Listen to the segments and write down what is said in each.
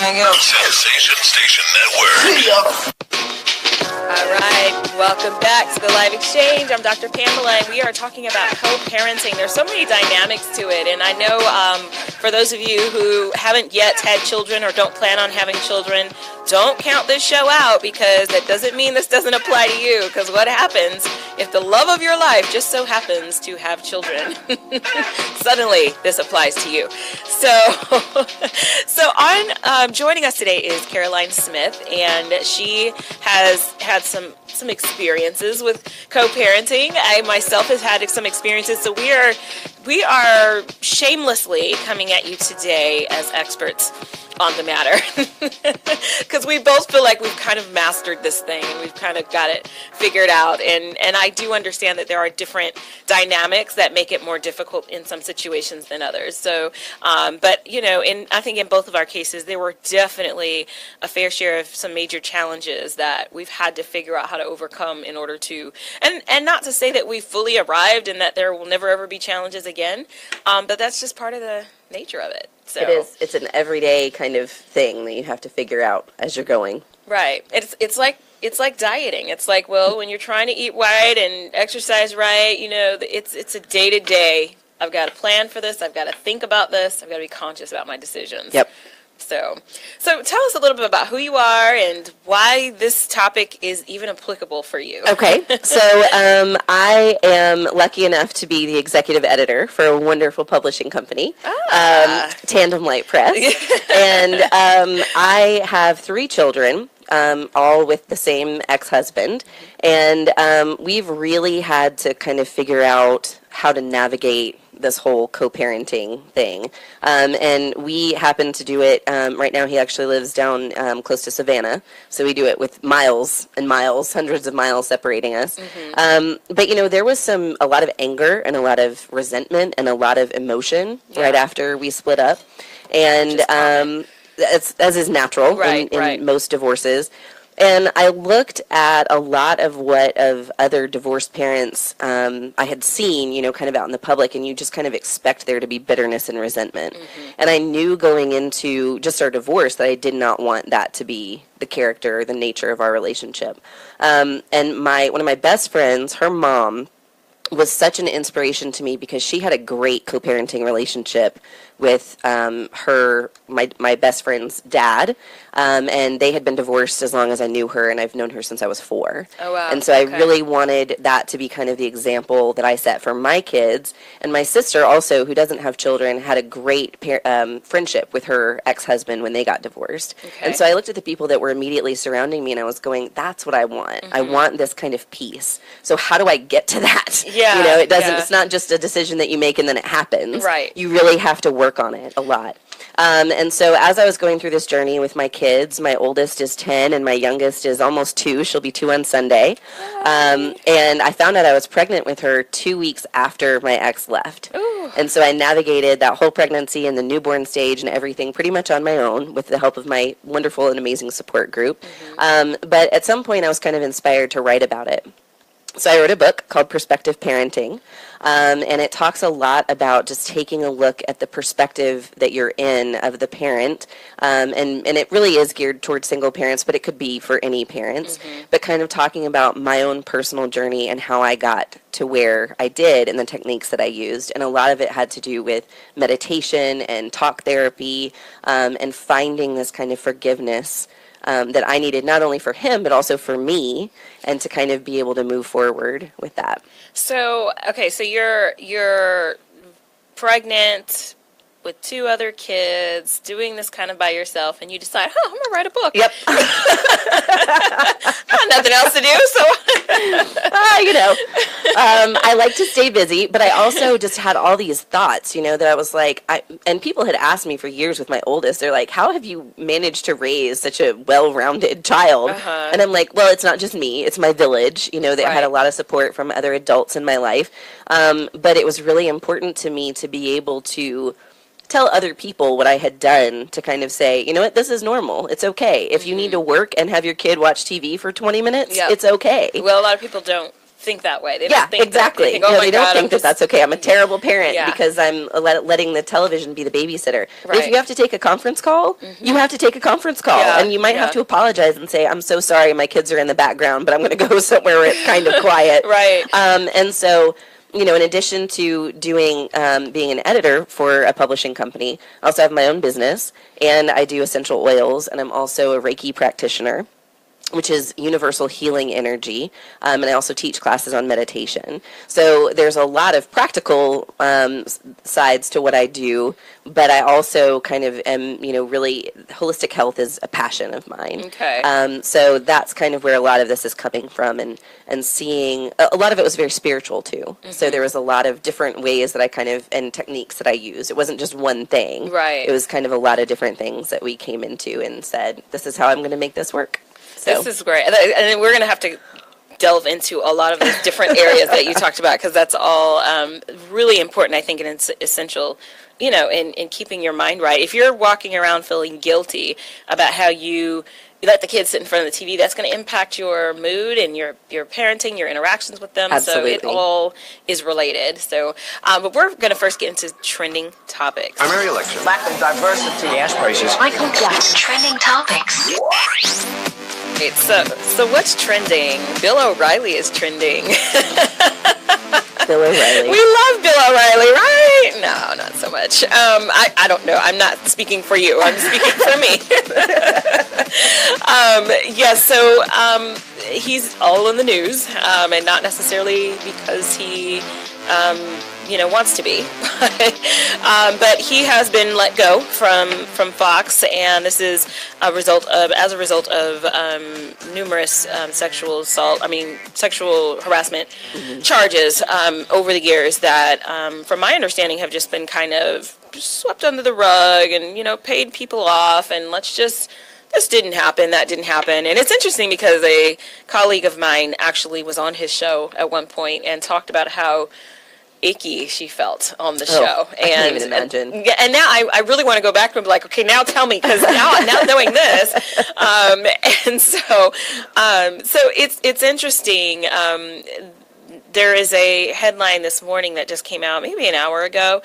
Sensation Station Network. All right, welcome back to the Live Exchange. I'm Dr. Pamela, and we are talking about co-parenting. There's so many dynamics to it, and I know for those of you who haven't yet had children or don't plan on having children, don't count this show out, because that doesn't mean this doesn't apply to you, because what happens if the love of your life just so happens to have children? Suddenly, this applies to you. So on joining us today is Caroline Smith, and she has had some experiences with co-parenting. I myself have had some experiences, so we are shamelessly coming at you today as experts on the matter, because we both feel like we've kind of mastered this thing and we've kind of got it figured out, and I do understand that there are different dynamics that make it more difficult in some situations than others. So but I think in both of our cases there were definitely a fair share of some major challenges that we've had to figure out how to overcome in order to, and not to say that we fully arrived and that there will never ever be challenges again, but that's just part of the nature of it. So. It is. It's an everyday kind of thing that you have to figure out as you're going. Right. It's like dieting. It's like, well, when you're trying to eat right and exercise right, it's a day-to-day. I've got to plan for this. I've got to think about this. I've got to be conscious about my decisions. Yep. So tell us a little bit about who you are and why this topic is even applicable for you. Okay. So I am lucky enough to be the executive editor for a wonderful publishing company, Tandem Light Press. And I have 3 children, all with the same ex-husband. And we've really had to kind of figure out how to navigate this whole co-parenting thing. And we happen to do it, right now he actually lives down close to Savannah, so we do it with miles and miles, hundreds of miles separating us. But there was a lot of anger and a lot of resentment and a lot of emotion right after we split up. And as is natural in most divorces. And I looked at a lot of what of other divorced parents I had seen, kind of out in the public, and you just kind of expect there to be bitterness and resentment. And I knew going into just our divorce that I did not want that to be the character, the nature of our relationship. And one of my best friends, her mom, was such an inspiration to me because she had a great co-parenting relationship with my best friend's dad, and they had been divorced as long as I knew her, and I've known her since I was 4. Oh, wow. And so I really wanted that to be kind of the example that I set for my kids. And my sister also, who doesn't have children, had a great friendship with her ex-husband when they got divorced. And so I looked at the people that were immediately surrounding me, and I was going, that's what I want. I want this kind of peace. So how do I get to that? Yeah. It doesn't. It's not just a decision that you make and then it happens. Right. You really have to work on it a lot. And so as I was going through this journey with my kids, my oldest is 10 and my youngest is almost 2. She'll be 2 on Sunday. And I found out I was pregnant with her 2 weeks after my ex left. Ooh. And so I navigated that whole pregnancy and the newborn stage and everything pretty much on my own with the help of my wonderful and amazing support group. But at some point I was kind of inspired to write about it. So I wrote a book called Perspective Parenting, and it talks a lot about just taking a look at the perspective that you're in of the parent, and it really is geared towards single parents, but it could be for any parents, but kind of talking about my own personal journey and how I got to where I did and the techniques that I used. And a lot of it had to do with meditation and talk therapy, and finding this kind of forgiveness that I needed not only for him, but also for me, and to kind of be able to move forward with that. So, so you're pregnant with 2 other kids, doing this kind of by yourself, and you decide, I'm going to write a book. Yep. I have nothing else to do, so. I like to stay busy, but I also just had all these thoughts, that I was like, and people had asked me for years with my oldest, they're like, how have you managed to raise such a well-rounded child? And I'm like, well, it's not just me, it's my village, that had a lot of support from other adults in my life. But it was really important to me to be able to tell other people what I had done, to kind of say, you know what, this is normal. It's okay. If you need to work and have your kid watch TV for 20 minutes, it's okay. Well, a lot of people don't think that way. They Yeah, don't think exactly. They think, oh my they don't God, think that that's okay. I'm a terrible parent Yeah. because I'm letting the television be the babysitter. But if Right. you have to take a conference call, you have to take a conference call. Yeah, And you might have yeah. to apologize and say, I'm so sorry, my kids are in the background, but I'm going to go somewhere where it's kind of quiet. Right. And so, in addition to doing being an editor for a publishing company, I also have my own business, and I do essential oils, and I'm also a Reiki practitioner, which is universal healing energy, and I also teach classes on meditation. So there's a lot of practical sides to what I do, but I also kind of am, really holistic health is a passion of mine. Okay. So that's kind of where a lot of this is coming from, and seeing a lot of it was very spiritual too. So there was a lot of different ways that I kind of and techniques that I used. It wasn't just one thing. Right. It was kind of a lot of different things that we came into and said, this is how I'm going to make this work. So. This is great. And we're going to have to delve into a lot of those different areas that you talked about, because that's all really important, I think, and it's essential, in keeping your mind right. If you're walking around feeling guilty about how you let the kids sit in front of the TV, that's going to impact your mood and your parenting, your interactions with them. Absolutely. So it all is related. So, but we're going to first get into trending topics. Primary election. Lack of diversity. Gas prices. Michael Jackson. Trending topics. Right, so what's trending? Bill O'Reilly is trending. Bill O'Reilly. We love Bill O'Reilly, right? No, not so much. I don't know. I'm not speaking for you. I'm speaking for me. He's all in the news, and not necessarily because he wants to be. But he has been let go from Fox, and this is as a result of numerous sexual harassment charges over the years that, from my understanding, have just been kind of swept under the rug and, paid people off, and this didn't happen, that didn't happen. And it's interesting because a colleague of mine actually was on his show at one point and talked about how icky she felt on the show. I can't even imagine. And now I really want to go back to him and be like, okay, now tell me, because now knowing this, so it's interesting. There is a headline this morning that just came out maybe an hour ago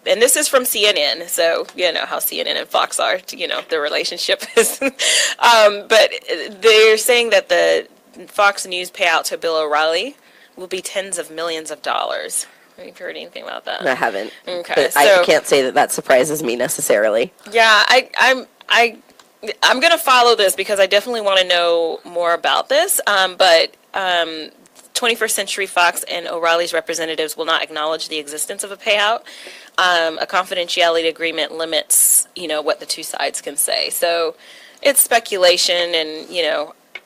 and this is from CNN, so you know how CNN and Fox are, the relationship is. But they're saying that the Fox News payout to Bill O'Reilly will be tens of millions of dollars. Have you heard anything about that? I haven't. Okay, but I can't say that surprises me necessarily. Yeah, I'm going to follow this because I definitely want to know more about this. But 21st Century Fox and O'Reilly's representatives will not acknowledge the existence of a payout. A confidentiality agreement limits, what the two sides can say. So it's speculation, and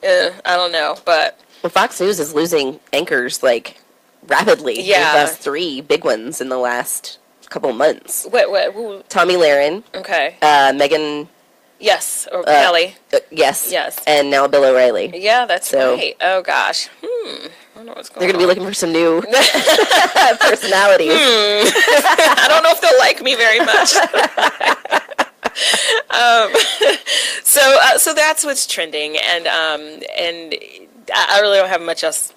I don't know, but. Well, Fox News is losing anchors rapidly. Yeah. We've lost 3 big ones in the last couple months. Who? Tommy Lahren. Okay. Megan. Yes, or Kelly. Yes. Yes. And now Bill O'Reilly. Yeah, that's right. Oh gosh. I don't know what's going on. They're going to be looking for some new personalities. I don't know if they'll like me very much. So that's what's trending, and I really don't have much else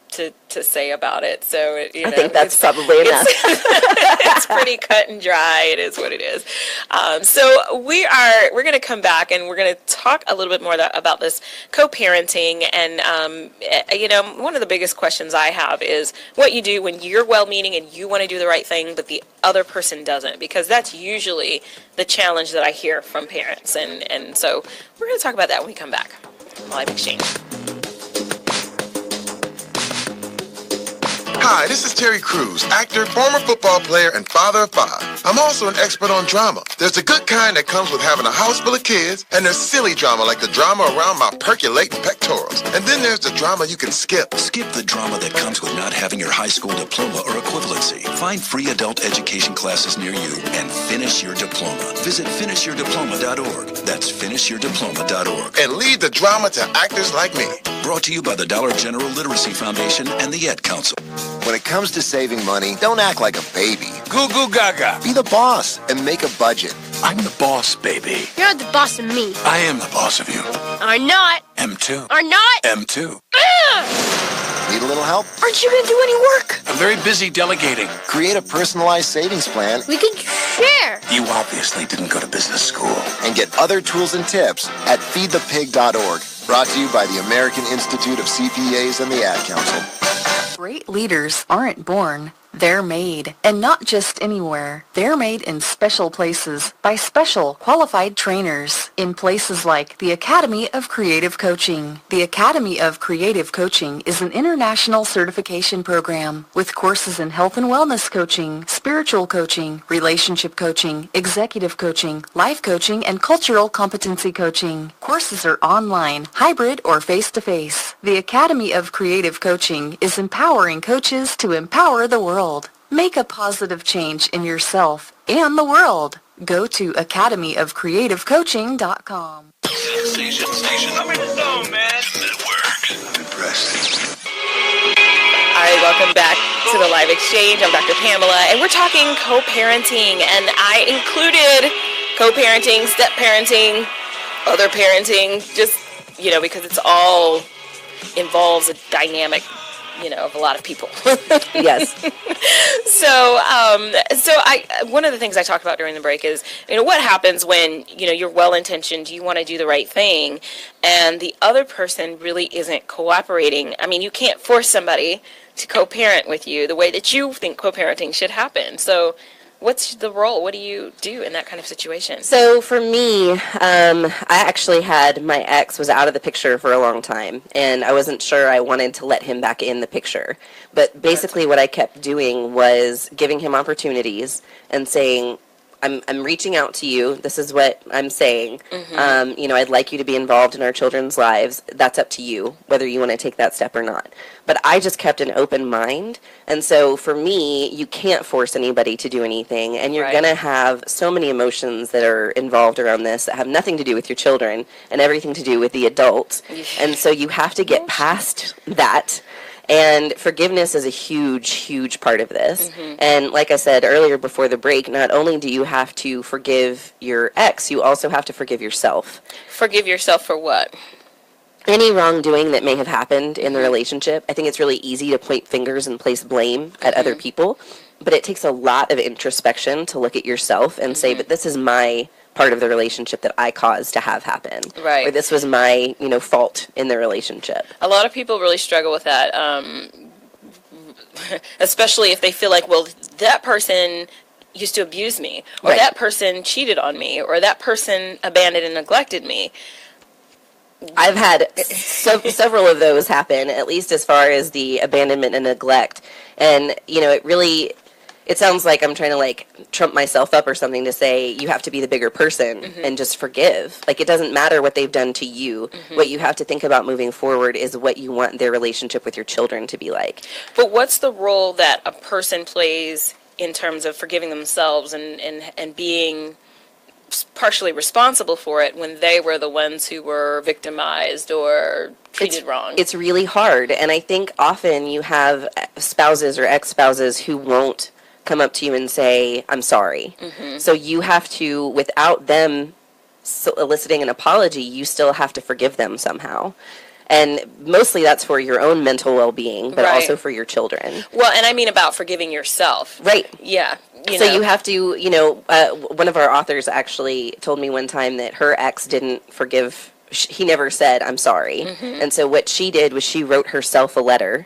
to say about it. So I think that's probably enough. It's pretty cut and dry. It is what it is. So we're going to come back and we're going to talk a little bit more about this co-parenting. And one of the biggest questions I have is what you do when you're well-meaning and you want to do the right thing, but the other person doesn't, because that's usually the challenge that I hear from parents. And so we're going to talk about that when we come back. Live Exchange. Hi, this is Terry Crews, actor, former football player, and father of 5. I'm also an expert on drama. There's the good kind that comes with having a house full of kids, and there's silly drama like the drama around my percolating pectorals. And then there's the drama you can skip. Skip the drama that comes with not having your high school diploma or equivalency. Find free adult education classes near you and finish your diploma. Visit finishyourdiploma.org. That's finishyourdiploma.org. And leave the drama to actors like me. Brought to you by the Dollar General Literacy Foundation and the Ed Council. When it comes to saving money, don't act like a baby. Goo goo gaga. Be the boss and make a budget. I'm the boss, baby. You're the boss of me. I am the boss of you. Are not. M2. Are not. M2. Need a little help? Aren't you going to do any work? I'm very busy delegating. Create a personalized savings plan We could share. You obviously didn't go to business school. and get other tools and tips at feedthepig.org. Brought to you by the American Institute of CPAs and the Ad Council. Great leaders aren't born, they're made. And not just anywhere. They're made in special places by special qualified trainers in places like the Academy of Creative Coaching. The Academy of Creative Coaching is an international certification program with courses in health and wellness coaching, spiritual coaching, relationship coaching, executive coaching, life coaching, and cultural competency coaching. Courses are online, hybrid, or face-to-face. The Academy of Creative Coaching is empowering coaches to empower the world. Make a positive change in yourself and the world. Go to academyofcreativecoaching.com. Station. I'm in the zone, man. Network. I'm impressed. All right, welcome back to the Live Exchange. I'm Dr. Pamela, and we're talking co-parenting, and I included co-parenting, step-parenting, other parenting, just, because it's all involves a dynamic, of a lot of people. Yes. So one of the things I talked about during the break is, what happens when, you're well-intentioned, you want to do the right thing, and the other person really isn't cooperating. I mean, you can't force somebody to co-parent with you the way that you think co-parenting should happen. So what's the role? What do you do in that kind of situation? So for me, I actually had my ex was out of the picture for a long time, and I wasn't sure I wanted to let him back in the picture. But basically what I kept doing was giving him opportunities and saying, I'm reaching out to you. This is what I'm saying. Mm-hmm. I'd like you to be involved in our children's lives. That's up to you, whether you want to take that step or not. But I just kept an open mind. And so for me, you can't force anybody to do anything. And you're going to have so many emotions that are involved around this that have nothing to do with your children and everything to do with the adults. And so you have to get past that. And forgiveness is a huge, huge part of this. Mm-hmm. And like I said earlier before the break, not only do you have to forgive your ex, you also have to forgive yourself. Forgive yourself for what? Any wrongdoing that may have happened in the relationship. I think it's really easy to point fingers and place blame at other people. But it takes a lot of introspection to look at yourself and say, but this is my part of the relationship that I caused to have happen. Right. Or this was my, fault in the relationship. A lot of people really struggle with that, especially if they feel like, well, that person used to abuse me, or that person cheated on me, or that person abandoned and neglected me. I've had several of those happen, at least as far as the abandonment and neglect. And, it sounds like I'm trying to trump myself up or something to say you have to be the bigger person and just forgive. It doesn't matter what they've done to you. What you have to think about moving forward is what you want their relationship with your children to be like. But what's the role that a person plays in terms of forgiving themselves and being partially responsible for it when they were the ones who were victimized or treated wrong? It's really hard. And I think often you have spouses or ex-spouses who won't come up to you and say, I'm sorry. So you have to, without them eliciting an apology, you still have to forgive them somehow. And mostly that's for your own mental well-being, but also for your children. Well, and I mean about forgiving yourself. Right. Yeah. You have to, one of our authors actually told me one time that her ex didn't forgive, he never said, I'm sorry. And so what she did was she wrote herself a letter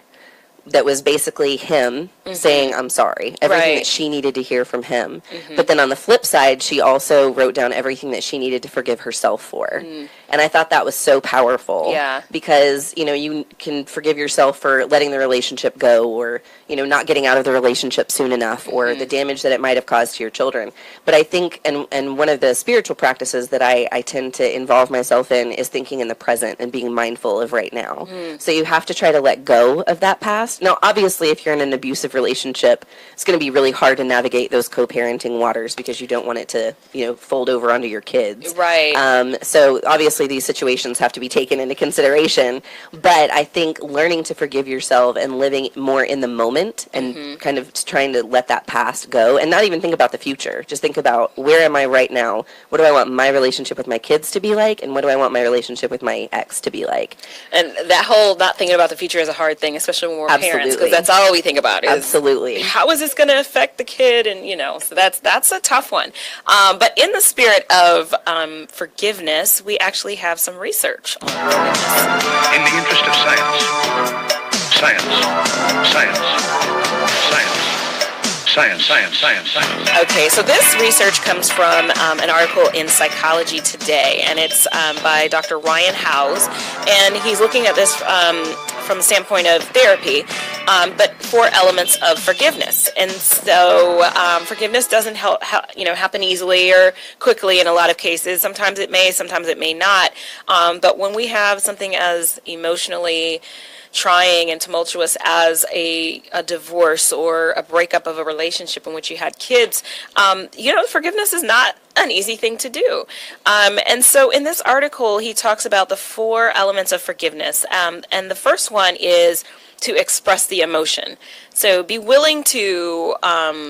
that was basically him saying, I'm sorry. Everything that she needed to hear from him. But then on the flip side, she also wrote down everything that she needed to forgive herself for. And I thought that was so powerful. Yeah. Because, you can forgive yourself for letting the relationship go or, not getting out of the relationship soon enough or the damage that it might have caused to your children. But I think, and one of the spiritual practices that I tend to involve myself in is thinking in the present and being mindful of right now. So you have to try to let go of that past. Now, obviously, if you're in an abusive abusive relationship, it's going to be really hard to navigate those co-parenting waters because you don't want it to, fold over onto your kids. Right. So obviously these situations have to be taken into consideration, but I think learning to forgive yourself and living more in the moment and kind of trying to let that past go and not even think about the future. Just think about, where am I right now? What do I want my relationship with my kids to be like? And what do I want my relationship with my ex to be like? And that whole not thinking about the future is a hard thing, especially when we're parents, because that's all we think about is, absolutely, how is this going to affect the kid? And, so that's a tough one. But in the spirit of forgiveness, we actually have some research on forgiveness. In the interest of science. Okay, so this research comes from an article in Psychology Today, and it's by Dr. Ryan Howes, and he's looking at this from the standpoint of therapy, but 4 elements of forgiveness. And so forgiveness doesn't happen easily or quickly in a lot of cases. Sometimes it may, sometimes it may not. But when we have something as emotionally trying and tumultuous as a divorce or a breakup of a relationship in which you had kids, forgiveness is not an easy thing to do. And so in this article, he talks about the 4 elements of forgiveness. And the first one is to express the emotion. So be willing to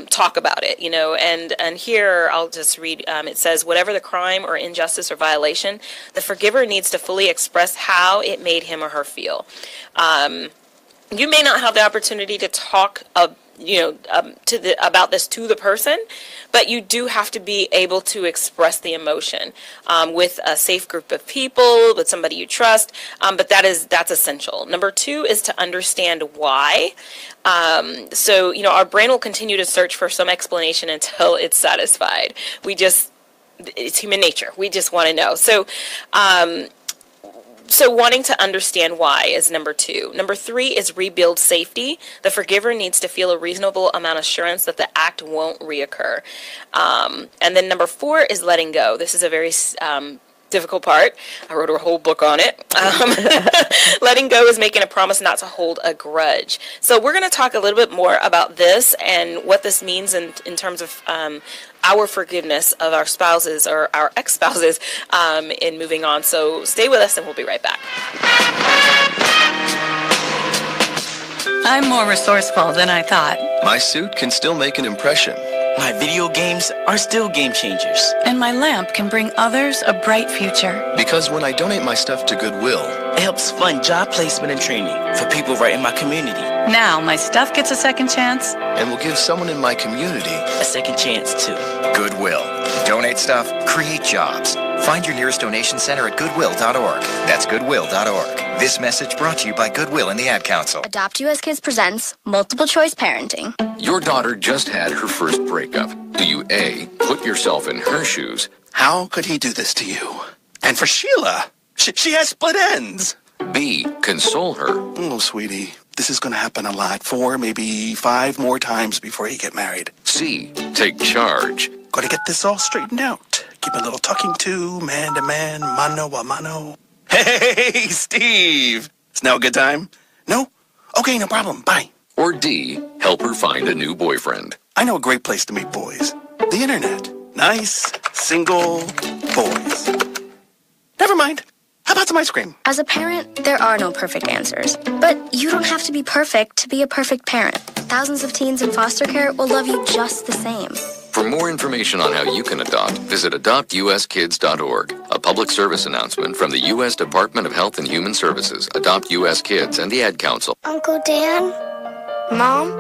talk about it, and here I'll just read, it says, whatever the crime or injustice or violation, the forgiver needs to fully express how it made him or her feel. You may not have the opportunity to talk about this to the person, but you do have to be able to express the emotion with a safe group of people, with somebody you trust. But that's essential. Number 2 is to understand why. So our brain will continue to search for some explanation until it's satisfied. It's human nature. We just want to know. So wanting to understand why is number 2. Number 3 is rebuild safety. The forgiver needs to feel a reasonable amount of assurance that the act won't reoccur. And then number 4 is letting go. This is a very difficult part. I wrote a whole book on it. Letting go is making a promise not to hold a grudge. So we're going to talk a little bit more about this and what this means in terms of our forgiveness of our spouses or our ex-spouses in moving on. So stay with us and we'll be right back. I'm more resourceful than I thought. My suit can still make an impression. My video games are still game changers. And my lamp can bring others a bright future. Because when I donate my stuff to Goodwill, it helps fund job placement and training for people right in my community. Now my stuff gets a second chance. And will give someone in my community a second chance too. Goodwill. Donate stuff, create jobs. Find your nearest donation center at goodwill.org. That's goodwill.org. This message brought to you by Goodwill and the Ad Council. Adopt US Kids presents Multiple Choice Parenting. Your daughter just had her first breakup. Do you A, put yourself in her shoes? How could he do this to you? And for Sheila, she has split ends. B, console her. Oh, sweetie, this is going to happen a lot. 4, maybe 5 more times before you get married. C, take charge. Got to get this all straightened out. Keep a little talking to, man to man, mano a mano. Hey, Steve! Is now a good time? No? Okay, no problem. Bye. Or D, help her find a new boyfriend. I know a great place to meet boys. The internet. Nice, single boys. Never mind. How about some ice cream? As a parent, there are no perfect answers. But you don't have to be perfect to be a perfect parent. Thousands of teens in foster care will love you just the same. For more information on how you can adopt, visit adoptuskids.org. A public service announcement from the U.S. Department of Health and Human Services, Adopt U.S. Kids, and the Ad Council. Uncle Dan? Mom?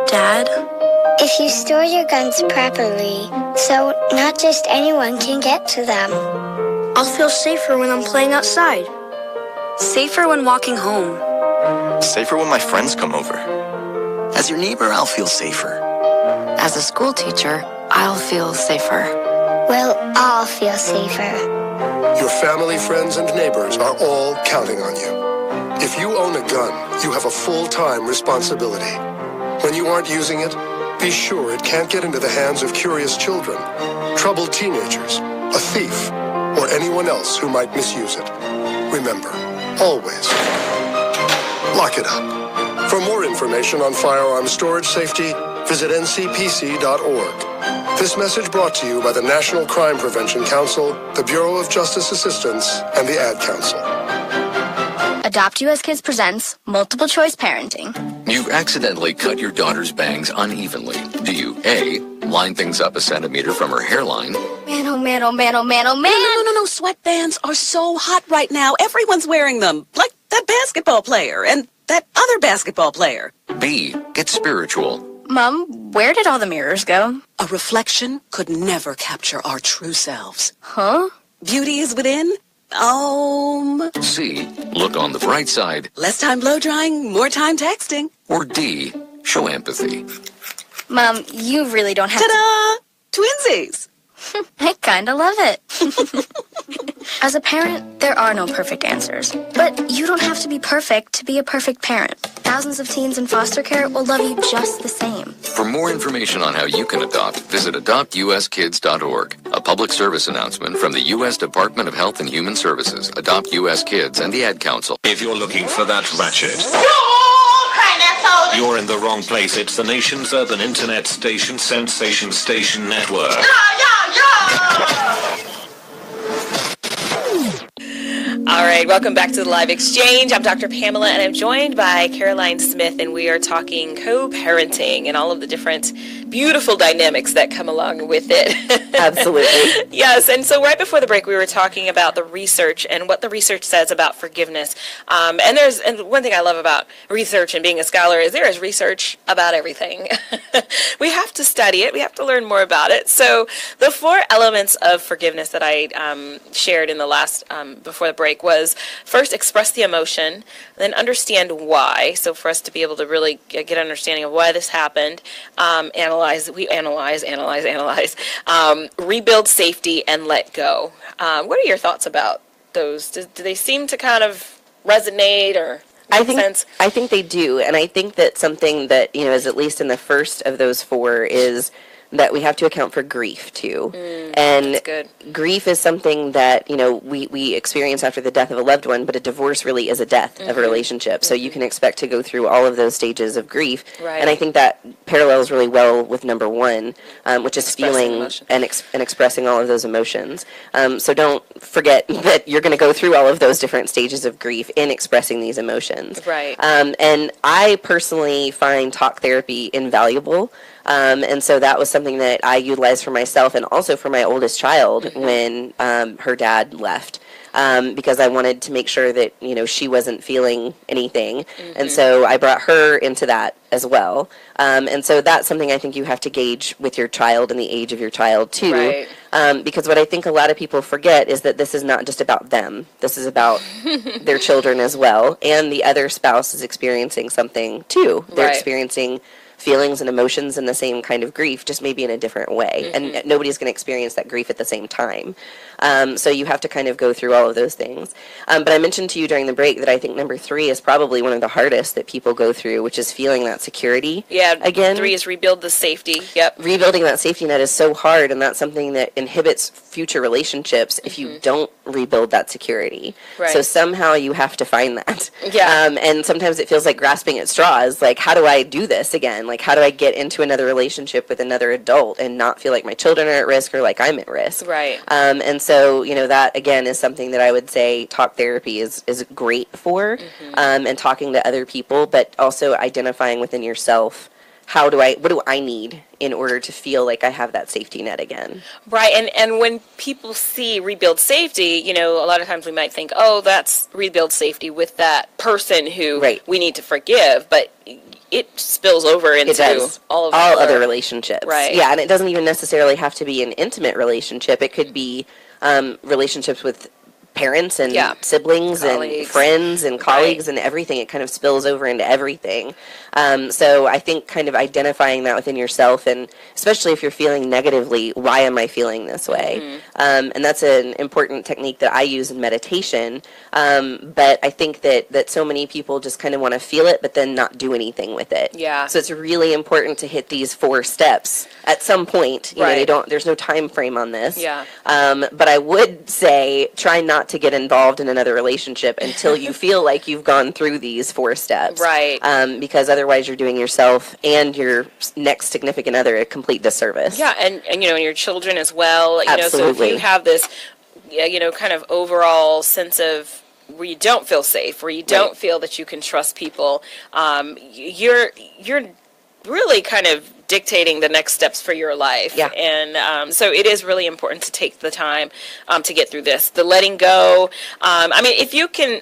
Dad? If you store your guns properly, so not just anyone can get to them. I'll feel safer when I'm playing outside. Safer when walking home. Safer when my friends come over. As your neighbor, I'll feel safer. As a school teacher, I'll feel safer. We'll all feel safer. Your family, friends, and neighbors are all counting on you. If you own a gun, you have a full-time responsibility. When you aren't using it, be sure it can't get into the hands of curious children, troubled teenagers, a thief, or anyone else who might misuse it. Remember, always lock it up. For more information on firearm storage safety, visit ncpc.org. This message brought to you by the National Crime Prevention Council, the Bureau of Justice Assistance, and the Ad Council. Adopt US Kids presents Multiple Choice Parenting. You accidentally cut your daughter's bangs unevenly. Do you A, line things up a centimeter from her hairline? Man, oh man, oh man, oh man, oh man. No. Sweatbands are so hot right now. Everyone's wearing them. Like that basketball player and that other basketball player. B, get spiritual. Mom, where did all the mirrors go? A reflection could never capture our true selves. Huh? Beauty is within. C, look on the bright side. Less time blow drying, more time texting. Or D, show empathy. Mom, you really don't have Ta-da! Twinsies! I kinda love it. As a parent, there are no perfect answers. But you don't have to be perfect to be a perfect parent. Thousands of teens in foster care will love you just the same. For more information on how you can adopt, visit adoptuskids.org. A public service announcement from the U.S. Department of Health and Human Services, Adopt U.S. Kids, and the Ad Council. If you're looking for that ratchet, you're in the wrong place. It's the nation's urban internet station, Sensation Station Network. All right, welcome back to the Live Exchange. I'm Dr. Pamela, and I'm joined by Caroline Smith, and we are talking co-parenting and all of the different beautiful dynamics that come along with it. Absolutely. Yes, and so right before the break, we were talking about the research and what the research says about forgiveness. And one thing I love about research and being a scholar is there is research about everything. We have to study it. We have to learn more about it. So the 4 elements of forgiveness that I shared in the last, before the break, was first express the emotion, then understand why. So for us to be able to really get an understanding of why this happened, analyze, rebuild safety, and let go. What are your thoughts about those? Do they seem to kind of resonate or make sense? I think they do, and I think that something that, is at least in the first of those 4 is that we have to account for grief too. And grief is something that, we experience after the death of a loved one, but a divorce really is a death of a relationship. So you can expect to go through all of those stages of grief. Right. And I think that parallels really well with number 1, which is feeling and expressing all of those emotions. So don't forget that you're going to go through all of those different stages of grief in expressing these emotions. Right. And I personally find talk therapy invaluable. And so that was something that I utilized for myself and also for my oldest child when her dad left. Because I wanted to make sure that, she wasn't feeling anything. And so I brought her into that as well. And so that's something I think you have to gauge with your child and the age of your child too. Right. Because what I think a lot of people forget is that this is not just about them. This is about their children as well. And the other spouse is experiencing something too. They're experiencing feelings and emotions and the same kind of grief, just maybe in a different way. And nobody's going to experience that grief at the same time. So you have to kind of go through all of those things. But I mentioned to you during the break that I think number 3 is probably one of the hardest that people go through, which is feeling that security. Yeah, again. 3 is rebuild the safety. Yep. Rebuilding that safety net is so hard, and that's something that inhibits future relationships if you don't rebuild that security. Right. So somehow you have to find that. Yeah. And sometimes it feels like grasping at straws. Like, how do I do this again? Like, how do I get into another relationship with another adult and not feel like my children are at risk or like I'm at risk? Right. And so, that again is something that I would say talk therapy is great for, and talking to other people, but also identifying within yourself, what do I need in order to feel like I have that safety net again? Right, and when people see rebuild safety, a lot of times we might think, oh, that's rebuild safety with that person who we need to forgive, but it spills over into all other relationships. Right. Yeah, and it doesn't even necessarily have to be an intimate relationship. It could be relationships with parents and siblings and friends and colleagues and everything. It kind of spills over into everything. So I think kind of identifying that within yourself, and especially if you're feeling negatively, why am I feeling this way? And that's an important technique that I use in meditation. But I think that so many people just kind of want to feel it, but then not do anything with it. Yeah. So it's really important to hit these 4 steps at some point. You know, there's no time frame on this. Yeah. But I would say try not not to get involved in another relationship until you feel like you've gone through these 4 steps. Right. Because otherwise you're doing yourself and your next significant other a complete disservice. Yeah, and you know, and your children as well. You know, so if Absolutely. you have this, you know, kind of overall sense of where you don't feel safe, where you don't feel that you can trust people, you're really kind of dictating the next steps for your life. Yeah. And so it is really important to take the time to get through this. The letting go. I mean, if you can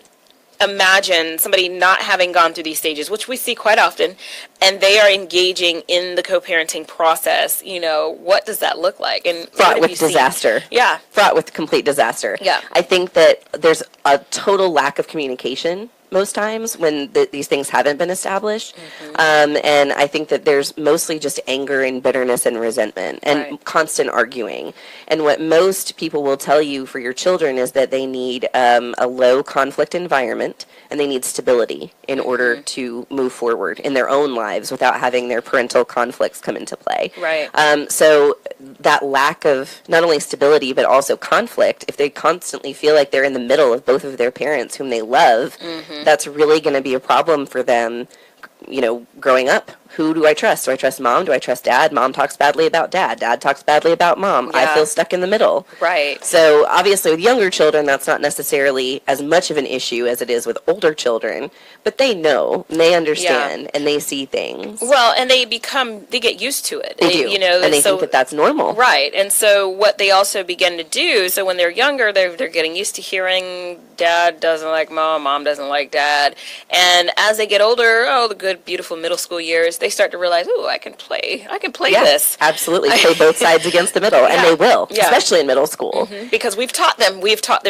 imagine somebody not having gone through these stages, which we see quite often, and they are engaging in the co-parenting process, you know, what does that look like? And fraught with disaster. Yeah. Fraught with complete disaster. Yeah. I think that there's a total lack of communication most times when these things haven't been established. And I think that there's mostly just anger and bitterness and resentment and constant arguing. And what most people will tell you for your children is that they need a low conflict environment and they need stability in order to move forward in their own lives without having their parental conflicts come into play. Right. So that lack of not only stability but also conflict, if they constantly feel like they're in the middle of both of their parents whom they love, that's really going to be a problem for them, you know, growing up. Who do I trust? Do I trust mom? Do I trust dad? Mom talks badly about dad. Dad talks badly about mom. I feel stuck in the middle. Right. So obviously with younger children, that's not necessarily as much of an issue as it is with older children, but they know, and they understand, and they see things. Well, and they get used to it. They do, you know, and they think that that's normal. Right. And so what they also begin to do, so when they're younger, they're getting used to hearing dad doesn't like mom, mom doesn't like dad. And as they get older, the good, beautiful middle school years, they start to realize, I can play this. Absolutely. Play both sides against the middle, and they will, especially in middle school. Because we've taught them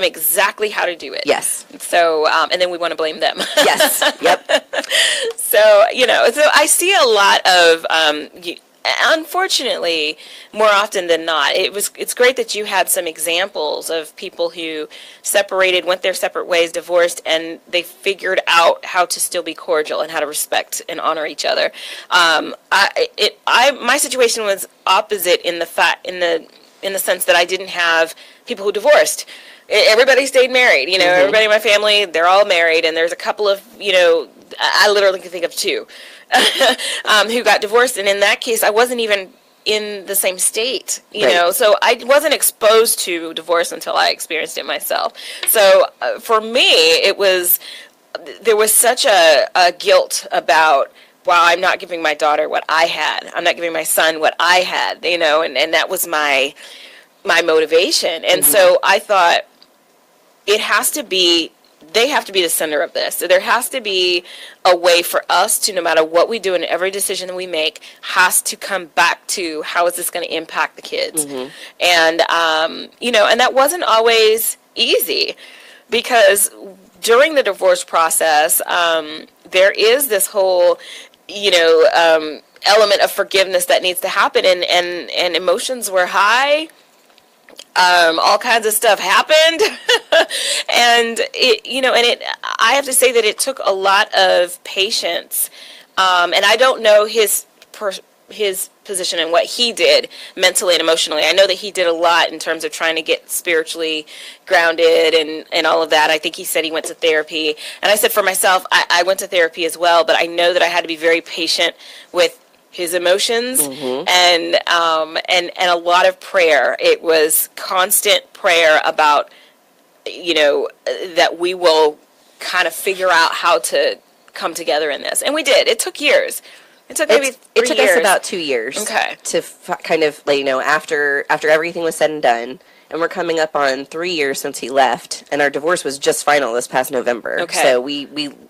exactly how to do it. Yes. So, and then we want to blame them. Yes. Yep. So, you know, so I see a lot of, unfortunately, more often than not, it's great that you had some examples of people who separated, went their separate ways, divorced, and they figured out how to still be cordial and how to respect and honor each other. My situation was opposite in the sense that I didn't have people who divorced. Everybody stayed married. You know, everybody in my family, they're all married, and there's a couple of, you know, I literally can think of 2 who got divorced, and in that case, I wasn't even in the same state, you know, so I wasn't exposed to divorce until I experienced it myself. So for me, there was such a guilt about, wow, I'm not giving my daughter what I had. I'm not giving my son what I had, you know, and that was my motivation. And so I thought they have to be the center of this. So there has to be a way for us to, no matter what we do and every decision that we make, has to come back to how is this going to impact the kids. And, you know, and that wasn't always easy because during the divorce process, there is this whole, you know, element of forgiveness that needs to happen, and emotions were high. All kinds of stuff happened, and I have to say that it took a lot of patience, and I don't know his position and what he did mentally and emotionally. I know that he did a lot in terms of trying to get spiritually grounded and all of that. I think he said he went to therapy, and I said for myself, I went to therapy as well, but I know that I had to be very patient with his emotions and a lot of prayer. It was constant prayer about, you know, that we will kind of figure out how to come together in this, and we did. It took years. It took maybe 3 years. It took us about 2 years. Okay. To kind of, like, you know, after everything was said and done. And we're coming up on 3 years since he left, and our divorce was just final this past November. Okay. So we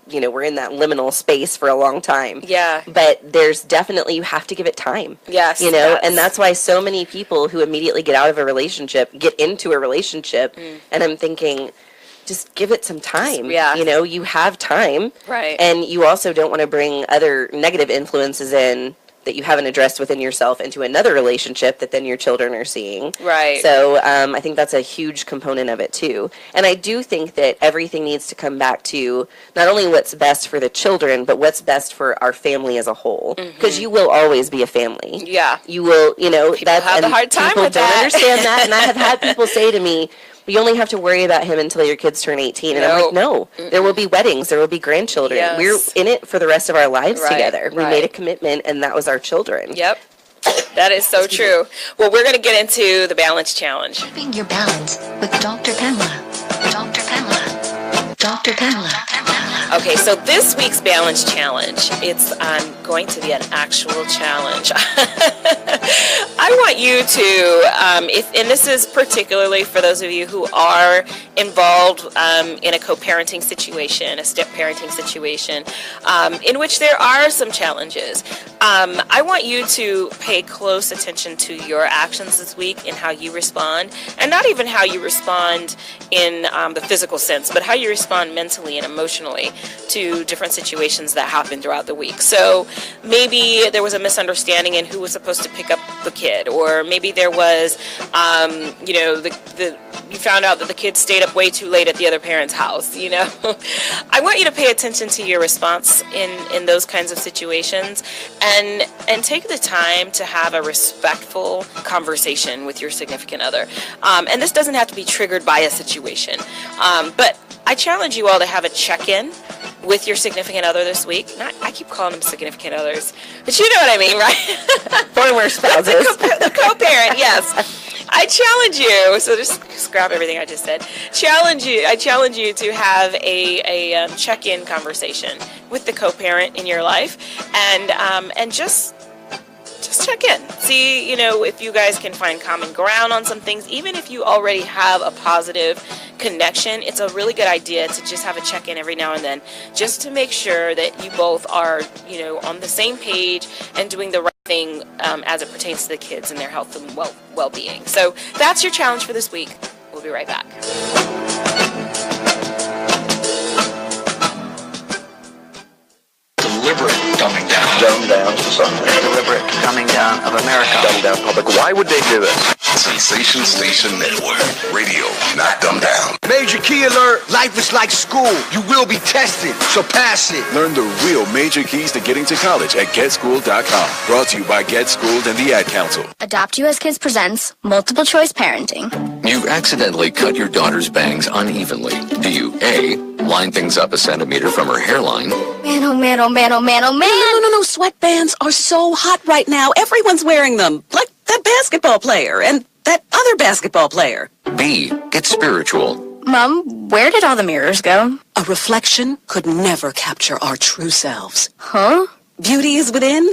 you know, we're in that liminal space for a long time. Yeah. But there's definitely, you have to give it time. Yes. You know, and that's why so many people who immediately get out of a relationship get into a relationship, and I'm thinking, just give it some time. Yeah. You know, you have time. Right. And you also don't want to bring other negative influences in that you haven't addressed within yourself into another relationship that then your children are seeing. Right. So I think that's a huge component of it too. And I do think that everything needs to come back to not only what's best for the children, but what's best for our family as a whole. Because you will always be a family. Yeah. You will, you know, people have a hard time people with don't that. understand that. And I have had people say to me, You only have to worry about him until your kids turn 18. And I'm like, no, there will be weddings. There will be grandchildren. Yes. We're in it for the rest of our lives together. We right. made a commitment, and that was our children. Yep. That is so true. Well, we're going to get into the balance challenge. Keeping your balance with Dr. Pamela. Dr. Pamela. Dr. Pamela. Okay, so this week's balance challenge, it's going to be an actual challenge. I want you to, and this is particularly for those of you who are involved in a co-parenting situation, a step-parenting situation, in which there are some challenges. I want you to pay close attention to your actions this week and how you respond, and not even how you respond in the physical sense, but how you respond mentally and emotionally to different situations that happen throughout the week. So maybe there was a misunderstanding in who was supposed to pick up the kid, or maybe there was, you found out that the kid stayed up way too late at the other parent's house. I want you to pay attention to your response in those kinds of situations, and take the time to have a respectful conversation with your significant other. And this doesn't have to be triggered by a situation, but I challenge you all to have a check-in with your significant other this week. I keep calling them significant others, but you know what I mean, right? Former spouses. The co-parent, yes. I challenge you, so just scrap everything I just said. I challenge you to have a check-in conversation with the co-parent in your life, and just check in. See, if you guys can find common ground on some things. Even if you already have a positive connection, it's a really good idea to just have a check-in every now and then, just to make sure that you both are, on the same page and doing the right thing as it pertains to the kids and their health and well-being. So that's your challenge for this week. We'll be right back. Deliberate dumbing down. Dumb down society. Deliberate dumbing down of America. Dumb down public. Why would they do this? Sensation Station Network. Radio, not dumb down. Major key alert. Life is like school. You will be tested, so pass it. Learn the real major keys to getting to college at GetSchooled.com. Brought to you by Get Schooled and the Ad Council. Adopt US Kids presents Multiple Choice Parenting. You accidentally cut your daughter's bangs unevenly. Do you A, line things up a centimeter from her hairline? Man, oh man, oh man, oh man, oh man. No. Sweatbands are so hot right now. Everyone's wearing them. Like that basketball player and that other basketball player. B, get spiritual. Mom, where did all the mirrors go? A reflection could never capture our true selves. Huh? Beauty is within.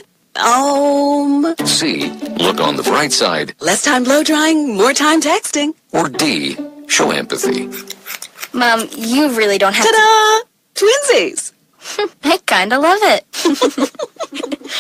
C, look on the bright side. Less time blow drying, more time texting. Or D, show empathy. Mom, you really don't have Ta-da! Twinsies! I kinda love it.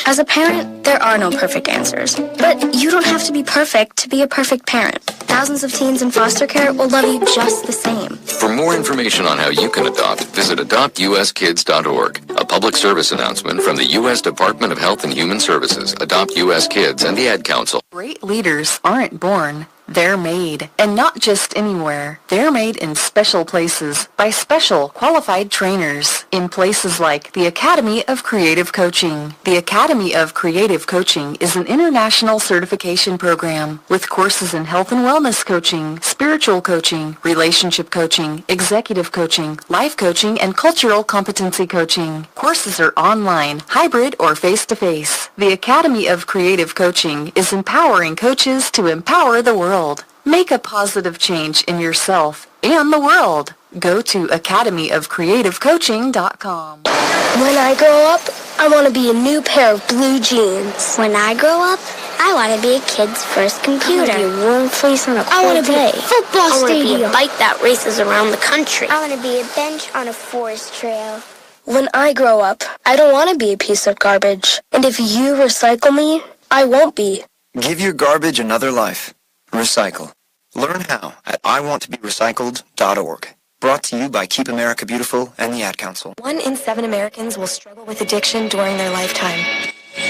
As a parent, there are no perfect answers. But you don't have to be perfect to be a perfect parent. Thousands of teens in foster care will love you just the same. For more information on how you can adopt, visit adoptuskids.org. A public service announcement from the U.S. Department of Health and Human Services, Adopt U.S. Kids, and the Ad Council. Great leaders aren't born. They're made, and not just anywhere. They're made in special places by special qualified trainers in places like the Academy of Creative Coaching. The Academy of Creative Coaching is an international certification program with courses in health and wellness coaching, spiritual coaching, relationship coaching, executive coaching, life coaching, and cultural competency coaching. Courses are online, hybrid, or face-to-face. The Academy of Creative Coaching is empowering coaches to empower the world. Make a positive change in yourself and the world. Go to academyofcreativecoaching.com. When I grow up, I want to be a new pair of blue jeans. When I grow up, I want to be a kid's first computer. I want to be a warm place on a cold day. Football I want to be stadium. a bike that races around the country. I want to be a bench on a forest trail. When I grow up, I don't want to be a piece of garbage. And if you recycle me, I won't be. Give your garbage another life. Recycle. Learn how at iwanttoberecycled.org. Brought to you by Keep America Beautiful and the Ad Council. 1 in 7 Americans will struggle with addiction during their lifetime.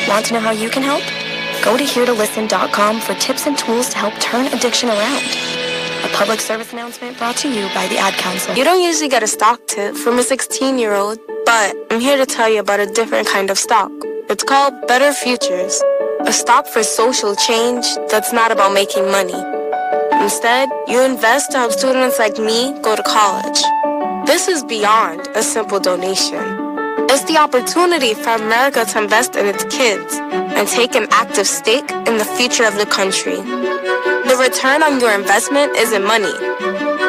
Want to know how you can help? Go to heretolisten.com for tips and tools to help turn addiction around. A public service announcement brought to you by the Ad Council. You don't usually get a stock tip from a 16-year-old, but I'm here to tell you about a different kind of stock. It's called Better Futures, a stock for social change that's not about making money. Instead, you invest to help students like me go to college. This is beyond a simple donation. It's the opportunity for America to invest in its kids and take an active stake in the future of the country. The return on your investment isn't money.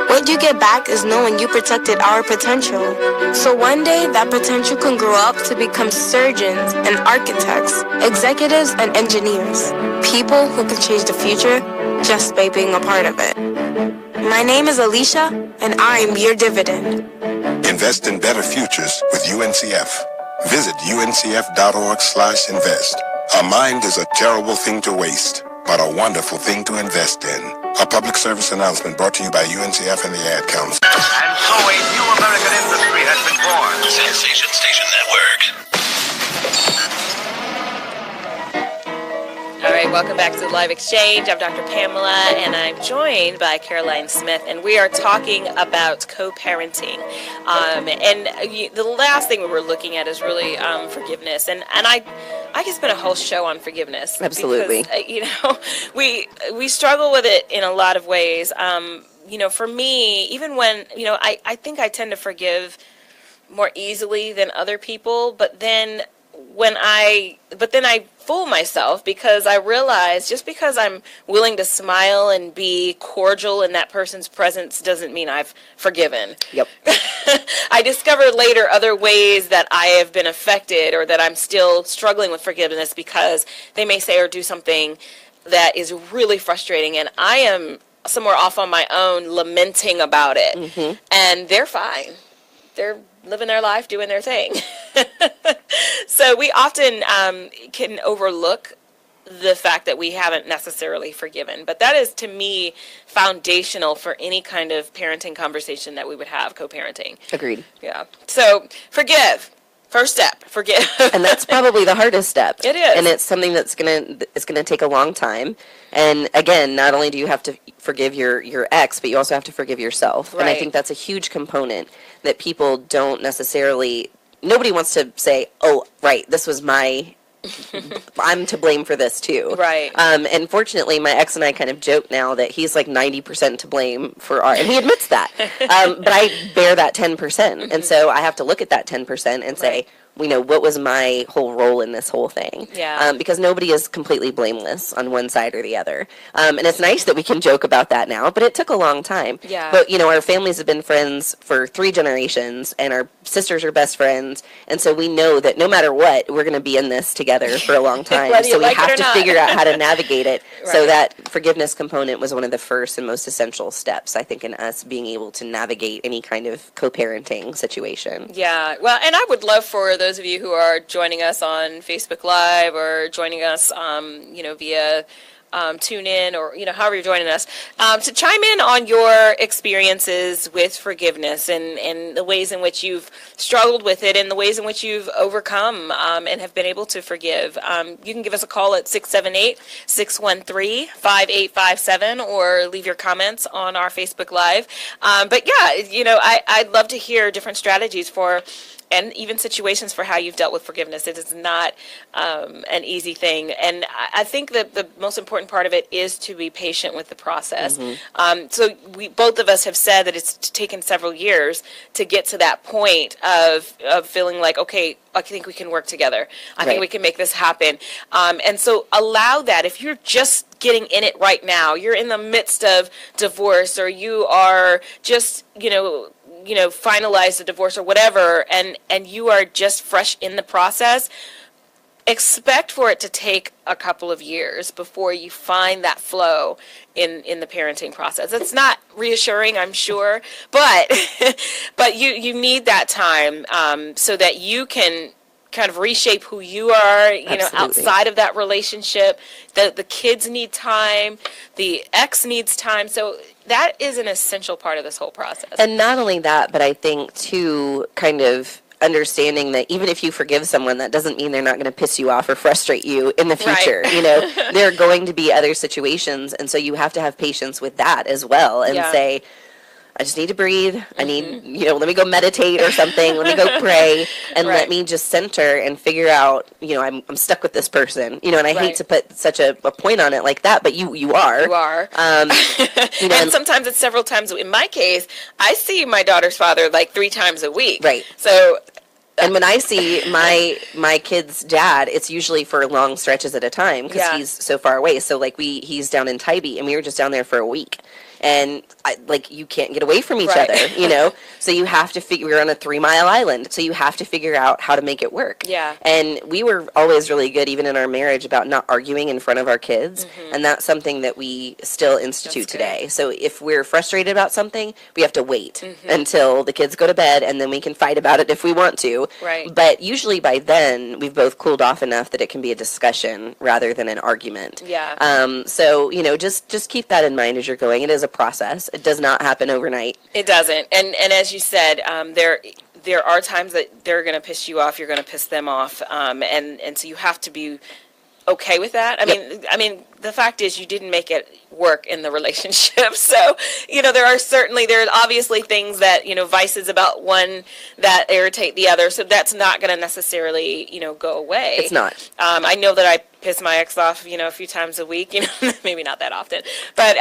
What you get back is knowing you protected our potential. So one day, that potential can grow up to become surgeons and architects, executives and engineers, people who can change the future just by being a part of it. My name is Alicia, and I'm your dividend. Invest in better futures with UNCF. Visit uncf.org/invest. A mind is a terrible thing to waste, but a wonderful thing to invest in. A public service announcement brought to you by UNCF and the Ad Council. And so a new American industry has been born. Sensation Station Network. All right, welcome back to the Live Exchange. I'm Dr. Pamela, and I'm joined by Caroline Smith, and we are talking about co-parenting. The last thing we were looking at is really forgiveness, and I could spend a whole show on forgiveness. Absolutely. Because, we struggle with it in a lot of ways. For me, even when, I think I tend to forgive more easily than other people, but then I fool myself because I realize just because I'm willing to smile and be cordial in that person's presence doesn't mean I've forgiven. Yep. I discovered later other ways that I have been affected or that I'm still struggling with forgiveness because they may say or do something that is really frustrating, and I am somewhere off on my own lamenting about it. Mm-hmm. And they're fine. They're living their life, doing their thing. So we often can overlook the fact that we haven't necessarily forgiven. But that is, to me, foundational for any kind of parenting conversation that we would have, co-parenting. Agreed. Yeah. So forgive. First step, forgive. And that's probably the hardest step. It is. And it's something that's gonna take a long time. And again, not only do you have to forgive your ex, but you also have to forgive yourself. Right. And I think that's a huge component that people don't necessarily, nobody wants to say, oh, right, this was I'm to blame for this too. Right. And fortunately, my ex and I kind of joke now that he's like 90% to blame for and he admits that. But I bear that 10%. Mm-hmm. And so I have to look at that 10% and say, what was my whole role in this whole thing? Yeah. Because nobody is completely blameless on one side or the other. And it's nice that we can joke about that now, but it took a long time. Yeah. But, our families have been friends for 3 generations, and our sisters are best friends. And so we know that no matter what, we're going to be in this together for a long time. So we have to figure out how to navigate it. Right. So that forgiveness component was one of the first and most essential steps, I think, in us being able to navigate any kind of co-parenting situation. Yeah. Well, and I would love for those of you who are joining us on Facebook Live or joining us, via TuneIn or, however you're joining us, to chime in on your experiences with forgiveness and the ways in which you've struggled with it and the ways in which you've overcome and have been able to forgive. You can give us a call at 678-613-5857 or leave your comments on our Facebook Live. But yeah, I'd love to hear different strategies for and even situations for how you've dealt with forgiveness. It is not an easy thing. And I think that the most important part of it is to be patient with the process. Mm-hmm. So both of us have said that it's taken several years to get to that point of feeling like, okay, I think we can work together. I think we can make this happen. And so allow that. If you're just getting in it right now, you're in the midst of divorce, or you are just, finalize the divorce or whatever, and you are just fresh in the process, expect for it to take a couple of years before you find that flow in the parenting process. It's not reassuring, I'm sure, but you need that time so that you can kind of reshape who you are, outside of that relationship. The kids need time, the ex needs time, so that is an essential part of this whole process. And not only that, but I think too, kind of understanding that even if you forgive someone, that doesn't mean they're not going to piss you off or frustrate you in the future. Right. There are going to be other situations, and so you have to have patience with that as well and say, I just need to breathe. I need, let me go meditate or something. Let me go pray and let me just center and figure out, I'm stuck with this person, and I hate to put such a point on it like that, but you are. You are. And sometimes it's several times. In my case, I see my daughter's father like 3 times a week. Right. So. And when I see my kid's dad, it's usually for long stretches at a time because he's so far away. So like he's down in Tybee, and we were just down there for a week. And you can't get away from each other, So you have to figure. We're on a 3-mile island, so you have to figure out how to make it work. Yeah. And we were always really good, even in our marriage, about not arguing in front of our kids, and that's something that we still institute today. So if we're frustrated about something, we have to wait until the kids go to bed, and then we can fight about it if we want to. Right. But usually by then, we've both cooled off enough that it can be a discussion rather than an argument. Yeah. So just keep that in mind as you're going. It is a process. It does not happen overnight. It doesn't. And as you said, there are times that they're going to piss you off. You're going to piss them off. And so you have to be okay with that. I mean, the fact is you didn't make it work in the relationship. So, there are obviously things that, vices about one that irritate the other. So that's not going to necessarily, go away. It's not. I know that I piss my ex off, a few times a week, maybe not that often, but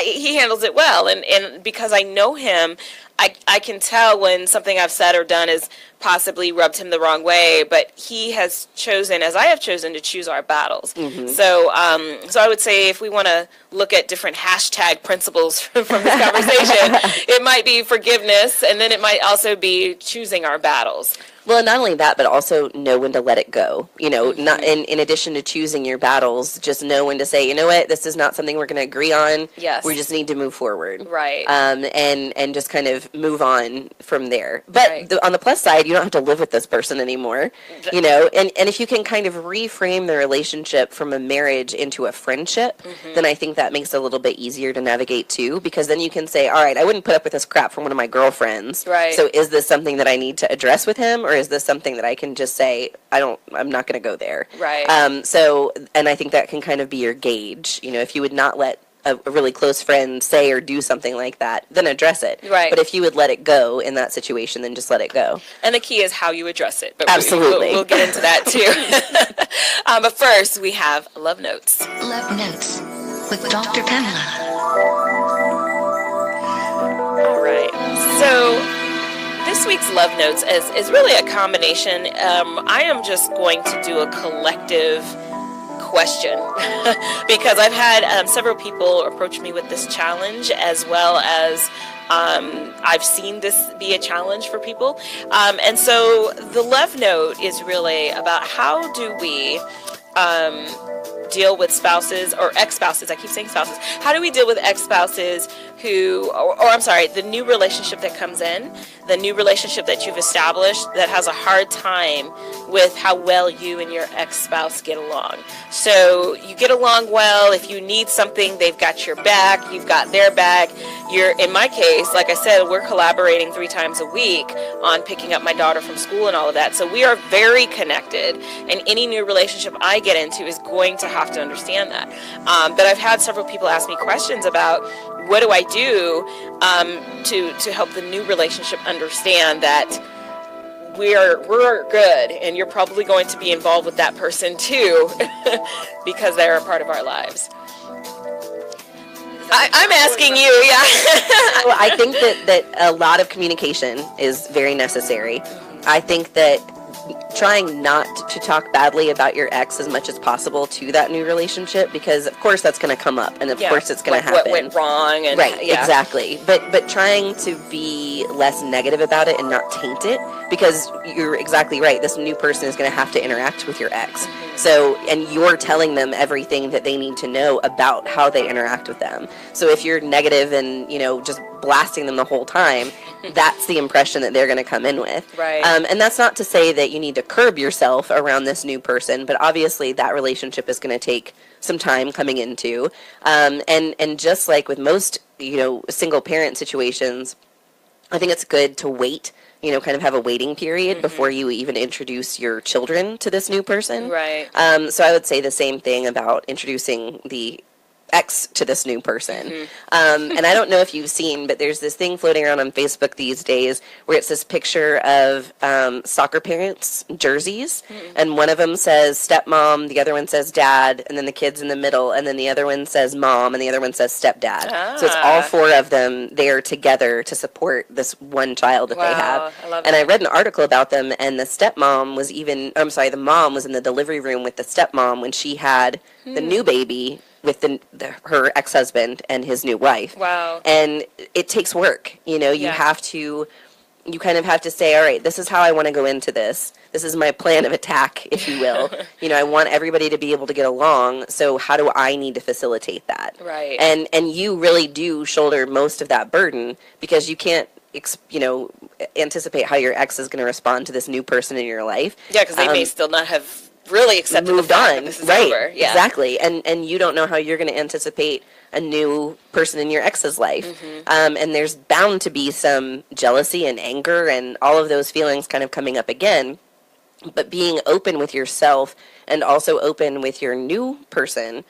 he handles it well. And because I know him, I can tell when something I've said or done has possibly rubbed him the wrong way, but he has chosen, as I have chosen, to choose our battles. So I would say if we want to look at different hashtag principles from this conversation, it might be forgiveness, and then it might also be choosing our battles. Well, not only that, but also know when to let it go. Not in addition to choosing your battles, just know when to say, you know what, this is not something we're going to agree on. Yes. We just need to move forward. Right. And just kind of move on from there. But on the plus side, you don't have to live with this person anymore. And if you can kind of reframe the relationship from a marriage into a friendship, then I think that makes it a little bit easier to navigate too, because then you can say, all right, I wouldn't put up with this crap from one of my girlfriends. Right. So is this something that I need to address with him, or is this something that I can just say, I'm not going to go there. Right. And I think that can kind of be your gauge. If you would not let a really close friend say or do something like that, then address it. Right. But if you would let it go in that situation, then just let it go. And the key is how you address it. But Absolutely. We'll get into that too. But first, we have Love Notes. Love Notes with Dr. Pamela. All right. So this week's Love Notes is really a combination. I am just going to do a collective question because I've had several people approach me with this challenge, as well as I've seen this be a challenge for people. And so the Love Note is really about how do we deal with spouses or ex-spouses. I keep saying spouses. How do we deal with ex-spouses who, or I'm sorry, the new relationship that comes in, the new relationship that you've established that has a hard time with how well you and your ex-spouse get along. So you get along well. If you need something, they've got your back. You've got their back. In my case, like I said, we're collaborating 3 times a week on picking up my daughter from school and all of that. So we are very connected, and any new relationship I get into is going to have to understand that. But I've had several people ask me questions about what do I do to help the new relationship understand that we're good, and you're probably going to be involved with that person too because they're a part of our lives. I'm asking you, yeah. Well, I think that a lot of communication is very necessary. I think that trying not to talk badly about your ex as much as possible to that new relationship, because of course that's going to come up, and of course it's going to happen. What went wrong, and right, exactly. But trying to be less negative about it and not taint it, because you're exactly right. This new person is going to have to interact with your ex. So, and you're telling them everything that they need to know about how they interact with them. So if you're negative and, just blasting them the whole time, that's the impression that they're going to come in with. Right. And that's not to say that you need to curb yourself around this new person, but obviously that relationship is going to take some time coming into. And just like with most, single parent situations, I think it's good to wait, kind of have a waiting period before you even introduce your children to this new person. Right. So I would say the same thing about introducing the ex to this new person. And I don't know if you've seen, but there's this thing floating around on Facebook these days where it's this picture of soccer parents' jerseys, and one of them says stepmom, the other one says dad, and then the kid's in the middle, and then the other one says mom, and the other one says stepdad. So it's all four of them there together to support this one child that they have. I love and that. I read an article about them, and the mom was in the delivery room with the stepmom when she had the new baby with her ex-husband and his new wife. Wow. And it takes work. You kind of have to say, all right, this is how I want to go into this. This is my plan of attack, if you will. I want everybody to be able to get along. So how do I need to facilitate that? Right. And you really do shoulder most of that burden because you can't, anticipate how your ex is going to respond to this new person in your life. Yeah, because they may still not have really accepted moved the fact on, that this is right? over. Yeah. Exactly, and you don't know how you're going to anticipate a new person in your ex's life, and there's bound to be some jealousy and anger and all of those feelings kind of coming up again. But being open with yourself and also open with your new person,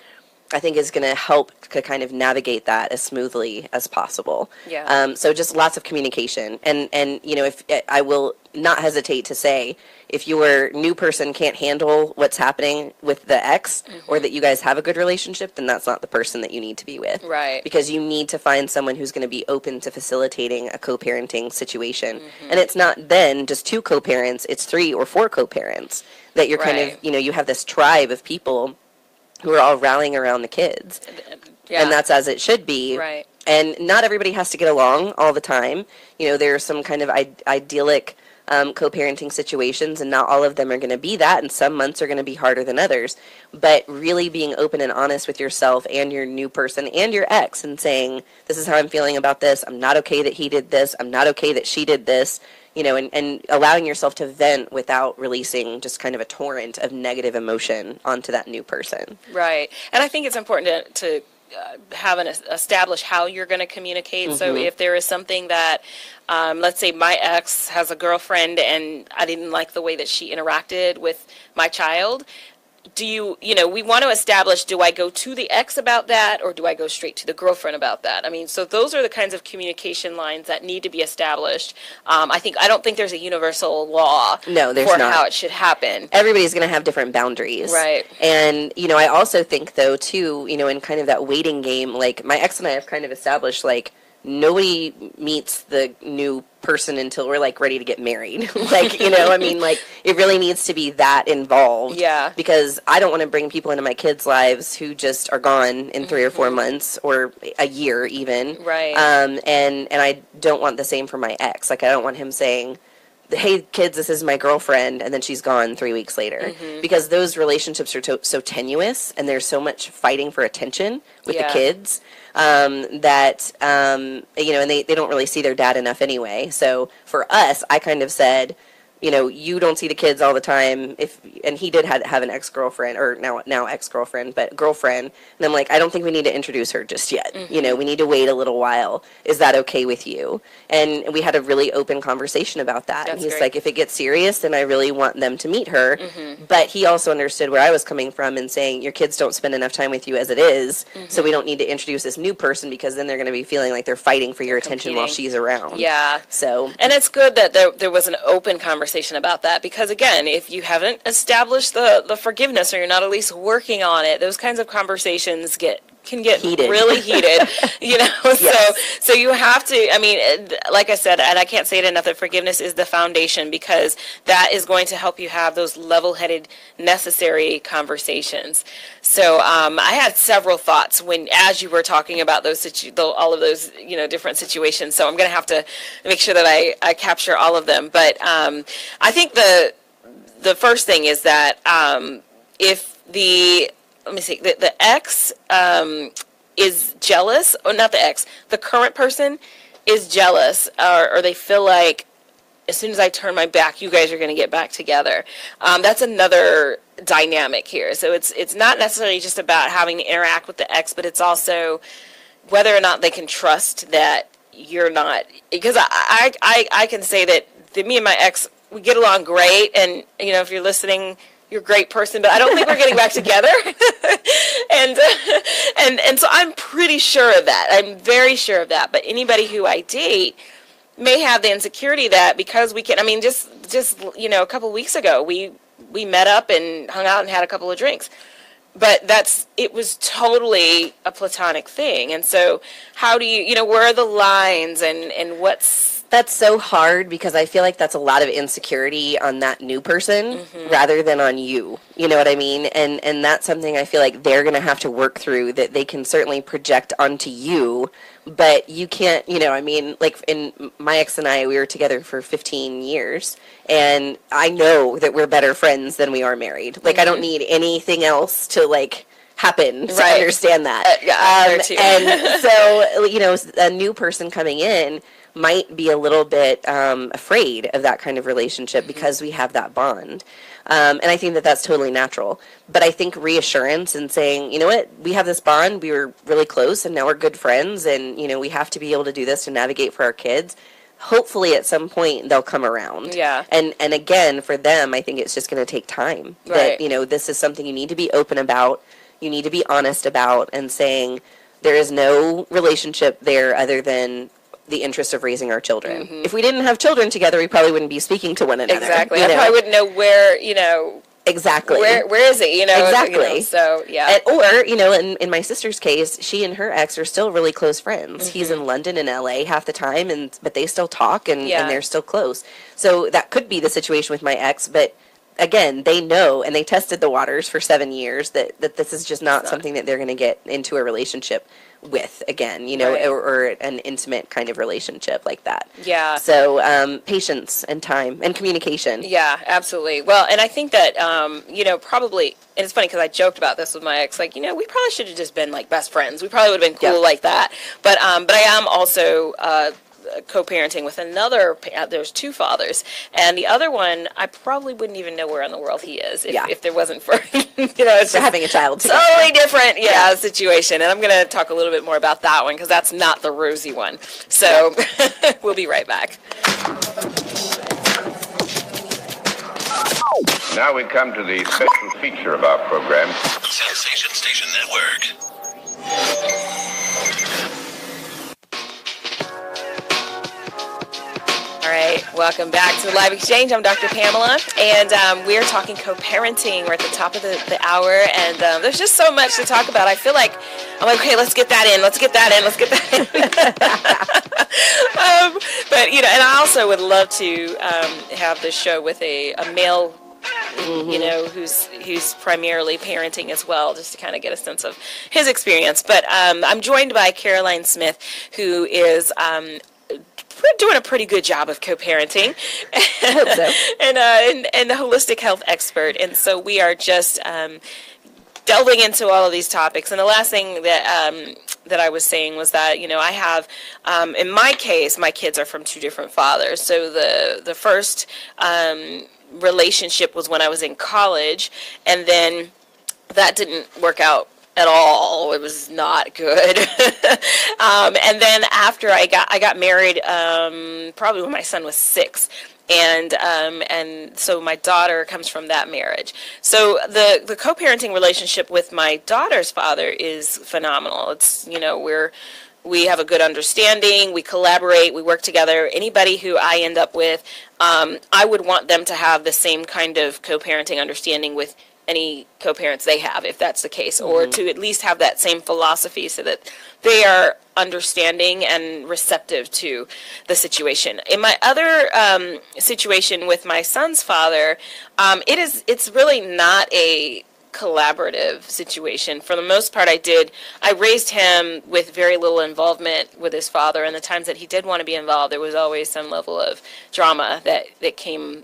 I think is going to help to kind of navigate that as smoothly as possible. Yeah. So just lots of communication, and if I will not hesitate to say, if your new person can't handle what's happening with the ex, or that you guys have a good relationship, then that's not the person that you need to be with. Right. Because you need to find someone who's going to be open to facilitating a co-parenting situation, and it's not then just 2 co-parents; it's 3 or 4 co-parents that you're kind of you have this tribe of people who are all rallying around the kids. Yeah. And that's as it should be. Right. And not everybody has to get along all the time. There are some kind of idyllic co-parenting situations, and not all of them are going to be that, and some months are going to be harder than others. But really being open and honest with yourself and your new person and your ex and saying, this is how I'm feeling about this. I'm not okay that he did this. I'm not okay that she did this. And allowing yourself to vent without releasing just kind of a torrent of negative emotion onto that new person. Right. And I think it's important to establish how you're going to communicate. So if there is something that, let's say my ex has a girlfriend and I didn't like the way that she interacted with my child, we want to establish, do I go to the ex about that, or do I go straight to the girlfriend about that? I mean, so those are the kinds of communication lines that need to be established. I don't think there's a universal law No, there's for not. how it should happen. Everybody's going to have different boundaries. Right. And, I also think, though, too, in kind of that waiting game, like, my ex and I have kind of established, like, nobody meets the new person until we're like ready to get married. It really needs to be that involved. Yeah. Because I don't want to bring people into my kids' lives who just are gone in 3 or 4 months or a year even. Right. And I don't want the same for my ex. Like, I don't want him saying, hey, kids, this is my girlfriend, and then she's gone 3 weeks later. Because those relationships are so tenuous, and there's so much fighting for attention with the kids. And they don't really see their dad enough anyway. So for us, I kind of said, you don't see the kids all the time. And he did have an ex-girlfriend, or now ex-girlfriend, but girlfriend. And I'm like, I don't think we need to introduce her just yet. We need to wait a little while. Is that okay with you? And we had a really open conversation about that. And he's great. like, if it gets serious, then I really want them to meet her. But he also understood where I was coming from and saying, your kids don't spend enough time with you as it is, so we don't need to introduce this new person, because then they're going to be feeling like they're fighting for your attention while she's around. Yeah. So. And it's good that there was an open conversation about that, because again, if you haven't established the forgiveness, or you're not at least working on it, those kinds of conversations can get heated. Really heated, Yes. So you have to, like I said, and I can't say it enough, that forgiveness is the foundation, because that is going to help you have those level-headed, necessary conversations. So I had several thoughts as you were talking about all of those, different situations. So I'm going to have to make sure that I capture all of them. But I think the first thing is that if the ex is jealous, or not the ex, the current person is jealous, or they feel like, as soon as I turn my back, you guys are going to get back together. That's another dynamic here. So it's not necessarily just about having to interact with the ex, but it's also whether or not they can trust that you're not. Because I can say that me and my ex, we get along great, and if you're listening, you're a great person, but I don't think we're getting back together. and so I'm pretty sure of that. I'm very sure of that. But anybody who I date may have the insecurity that because we can, I mean, just a couple weeks ago, we met up and hung out and had a couple of drinks. But it was totally a platonic thing. And so how do you, where are the lines and what's... That's so hard because I feel like that's a lot of insecurity on that new person rather than on you. You know what I mean? And that's something I feel like they're going to have to work through, that they can certainly project onto you, but you can't, like in my ex and I, we were together for 15 years, and I know that we're better friends than we are married. Like, I don't need anything else to, happen to understand that. And so, a new person coming in might be a little bit afraid of that kind of relationship because we have that bond. And I think that that's totally natural. But I think reassurance and saying, you know what, we have this bond, we were really close, and now we're good friends, and, we have to be able to do this to navigate for our kids. Hopefully at some point they'll come around. Yeah. And again, for them, I think it's just going to take time. Right. That, this is something you need to be open about, you need to be honest about, and saying there is no relationship there other than the interest of raising our children. If we didn't have children together, we probably wouldn't be speaking to one another. Exactly. I probably wouldn't know where, Exactly. Where is it, Exactly. So, yeah. Or, in my sister's case, she and her ex are still really close friends. He's in London and LA half the time, but they still talk and they're still close. So that could be the situation with my ex, but again, they know, and they tested the waters for 7 years, that this is just not something that they're going to get into a relationship with again, or an intimate kind of relationship like that. Yeah. So patience and time and communication. Yeah, absolutely. Well, and I think that, probably, and it's funny because I joked about this with my ex, we probably should have just been best friends. We probably would have been cool like that. But I am also co-parenting with another. There's two fathers, and the other one I probably wouldn't even know where in the world he is if there wasn't for it's for having a child. Totally different situation, and I'm going to talk a little bit more about that one because that's not the rosy one. So we'll be right back. Now we come to the special feature of our program, Sensation Station Network. All right, welcome back to the Live Exchange. I'm Dr. Pamela, and we're talking co-parenting. We're at the top of the hour, and there's just so much to talk about. I feel like I'm like, okay, let's get that in. But, and I also would love to have this show with a male, who's primarily parenting as well, just to kind of get a sense of his experience. But I'm joined by Caroline Smith, who is doing a pretty good job of co-parenting. I hope so. and the holistic health expert. And so we are just delving into all of these topics. And the last thing that I was saying was that, I have, in my case, my kids are from two different fathers. So the first relationship was when I was in college, and then that didn't work out at all. It was not good. And then after I got married, probably when my son was 6. And so my daughter comes from that marriage. So the co-parenting relationship with my daughter's father is phenomenal. It's, we have a good understanding, we collaborate, we work together. Anybody who I end up with, I would want them to have the same kind of co-parenting understanding with any co-parents they have, if that's the case, or to at least have that same philosophy so that they are understanding and receptive to the situation. In my other situation with my son's father, it's really not a collaborative situation. For the most part, I raised him with very little involvement with his father, and the times that he did want to be involved, there was always some level of drama that came,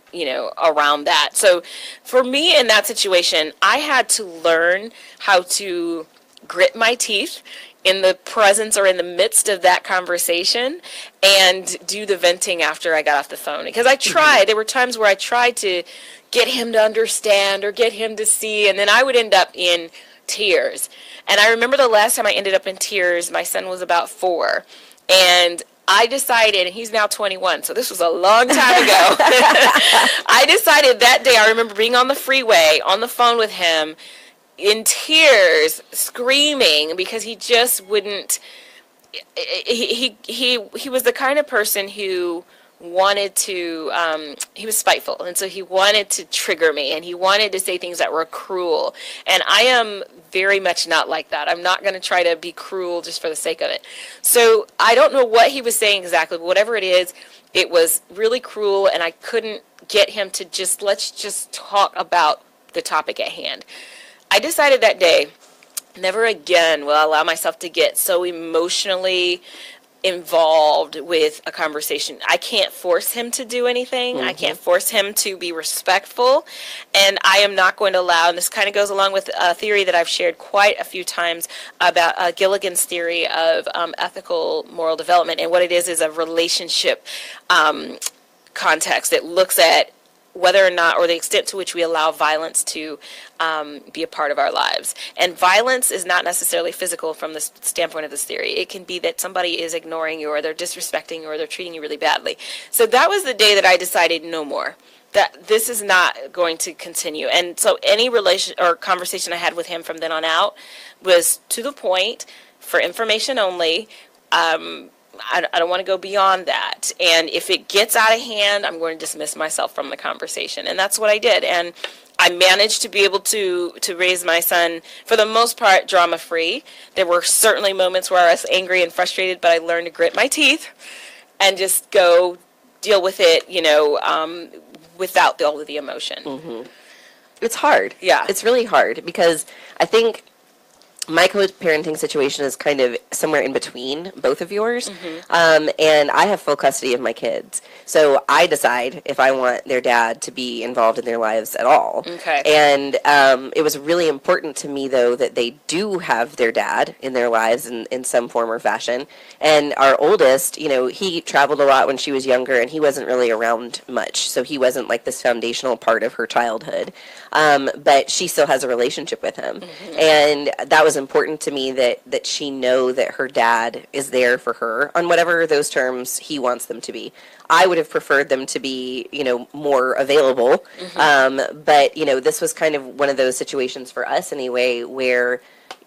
around that. So for me in that situation, I had to learn how to grit my teeth in the presence or in the midst of that conversation and do the venting after I got off the phone. Because I tried, there were times where I tried to get him to understand or get him to see, and then I would end up in tears. And I remember the last time I ended up in tears, my son was about 4, and I decided, and he's now 21, so this was a long time ago. I decided that day, I remember being on the freeway, on the phone with him, in tears, screaming, because he just wouldn't, he was the kind of person who wanted to, he was spiteful, and so he wanted to trigger me, and he wanted to say things that were cruel, and I am very much not like that. I'm not going to try to be cruel just for the sake of it. So I don't know what he was saying exactly, but whatever it is, it was really cruel, and I couldn't get him to let's just talk about the topic at hand. I decided that day, never again will I allow myself to get so emotionally involved with a conversation. I can't force him to do anything. I can't force him to be respectful, and I am not going to allow, and this kind of goes along with a theory that I've shared quite a few times about Gilligan's theory of ethical moral development, and what it is a relationship context that looks at whether or not, or the extent to which we allow violence to be a part of our lives. And violence is not necessarily physical from the standpoint of this theory. It can be that somebody is ignoring you, or they're disrespecting you, or they're treating you really badly. So that was the day that I decided no more. That this is not going to continue. And so any relation or conversation I had with him from then on out was to the point, for information only. I don't want to go beyond that. And if it gets out of hand, I'm going to dismiss myself from the conversation. And that's what I did. And I managed to be able to raise my son, for the most part, drama-free. There were certainly moments where I was angry and frustrated, but I learned to grit my teeth and just go deal with it, without all of the emotion. Mm-hmm. It's hard. Yeah. It's really hard, because I think my co-parenting situation is kind of somewhere in between both of yours. And I have full custody of my kids. So I decide if I want their dad to be involved in their lives at all. Okay. And it was really important to me, though, that they do have their dad in their lives in some form or fashion. And our oldest, he traveled a lot when she was younger, and he wasn't really around much. So he wasn't like this foundational part of her childhood. But she still has a relationship with him. And that was important to me, that she know that her dad is there for her on whatever those terms he wants them to be. I would have preferred them to be, more available. But, this was kind of one of those situations for us anyway, where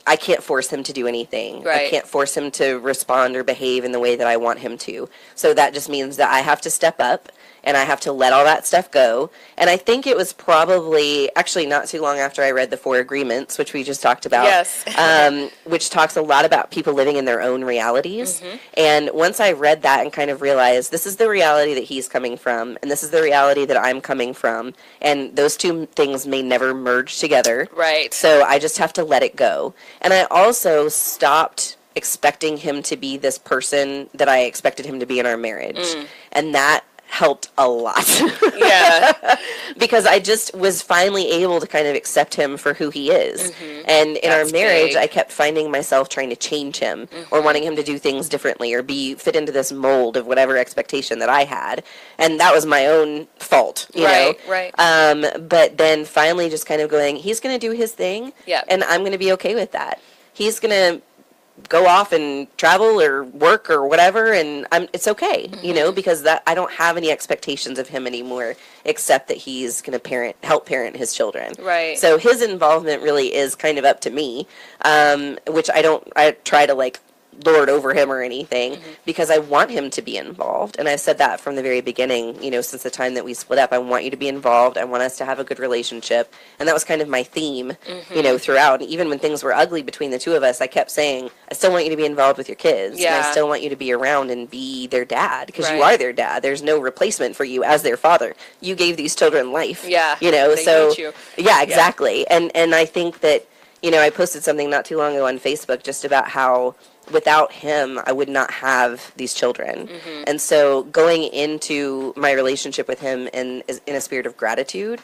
I can't force him to do anything. Right. I can't force him to respond or behave in the way that I want him to. So that just means that I have to step up, and I have to let all that stuff go. And I think it was probably, actually not too long after I read the 4 Agreements, which we just talked about, yes. Which talks a lot about people living in their own realities. And once I read that and kind of realized, this is the reality that he's coming from, and this is the reality that I'm coming from, and those two things may never merge together. Right. So I just have to let it go. And I also stopped expecting him to be this person that I expected him to be in our marriage. And that helped a lot. Yeah. Because I just was finally able to kind of accept him for who he is. And in our marriage, I kept finding myself trying to change him, or wanting him to do things differently, or fit into this mold of whatever expectation that I had. And that was my own fault, you know? Right. But then finally just kind of going, he's going to do his thing, and I'm going to be okay with that. He's going to go off and travel or work or whatever, and it's okay, because that I don't have any expectations of him anymore, except that he's going to help parent his children. Right. So his involvement really is kind of up to me, which I try to lord over him or anything, because I want him to be involved. And I said that from the very beginning, since the time that we split up. I want you to be involved. I want us to have a good relationship. And that was kind of my theme, throughout. And even when things were ugly between the two of us, I kept saying, I still want you to be involved with your kids. Yeah. And I still want you to be around and be their dad, because you are their dad. There's no replacement for you as their father. You gave these children life. Yeah. They need you. Yeah, exactly. Yeah. And I think that, I posted something not too long ago on Facebook just about how without him, I would not have these children. And so going into my relationship with him in a spirit of gratitude,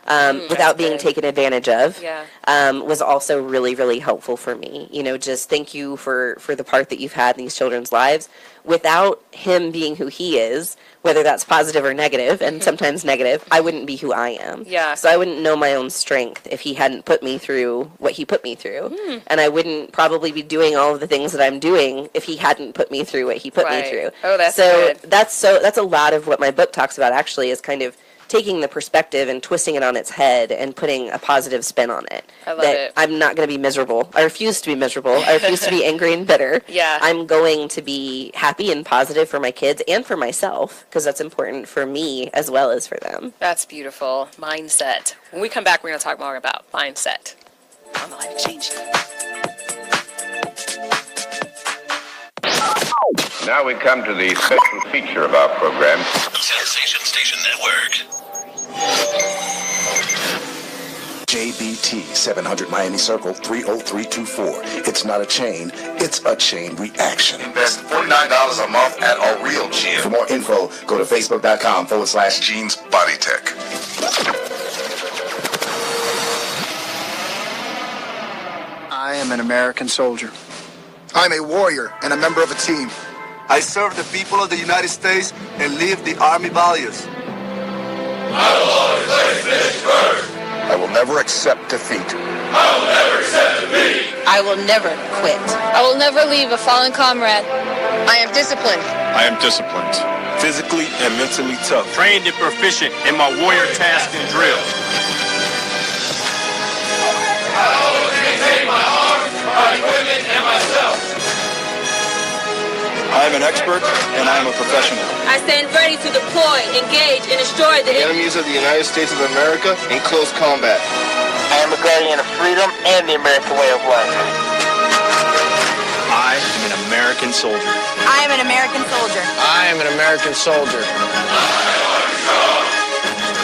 without being taken advantage of, Yeah. was also really, really helpful for me. You know, just thank you for the part that you've had in these children's lives. Without him being who he is, whether that's positive or negative, and sometimes negative, I wouldn't be who I am. Yeah. So I wouldn't know my own strength if he hadn't put me through what he put me through. And I wouldn't probably be doing all of the things that I'm doing if he hadn't put me through what he put me through. Oh, that's so good. that's a lot of what my book talks about, actually, is kind of taking the perspective and twisting it on its head and putting a positive spin on it. I love that it. I'm not going to be miserable. I refuse to be miserable. I refuse to be angry and bitter. Yeah. I'm going to be happy and positive for my kids and for myself, because that's important for me as well as for them. That's beautiful. Mindset. When we come back, we're going to talk more about mindset on the Life Change. Now we come to the special feature of our program. Sensation Station Network. JBT 700 Miami Circle 30324. It's not a chain, it's a chain reaction. Invest $49 a month at a real gym. For more info, go to facebook.com/Jeans Body Tech. I am an American soldier. I'm a warrior and a member of a team. I serve the people of the United States and live the Army values. I will always place finish first. I will never accept defeat. I will never accept defeat. I will never quit. I will never leave a fallen comrade. I am disciplined. I am disciplined. Physically and mentally tough. Trained and proficient in my warrior tasks and drills. I always maintain my arms, my equipment, and myself. I am an expert and I am a professional. I stand ready to deploy, engage, and destroy the enemies of the United States of America in close combat. I am a guardian of freedom and the American way of life. I am an American soldier. I am an American soldier. I am an American soldier.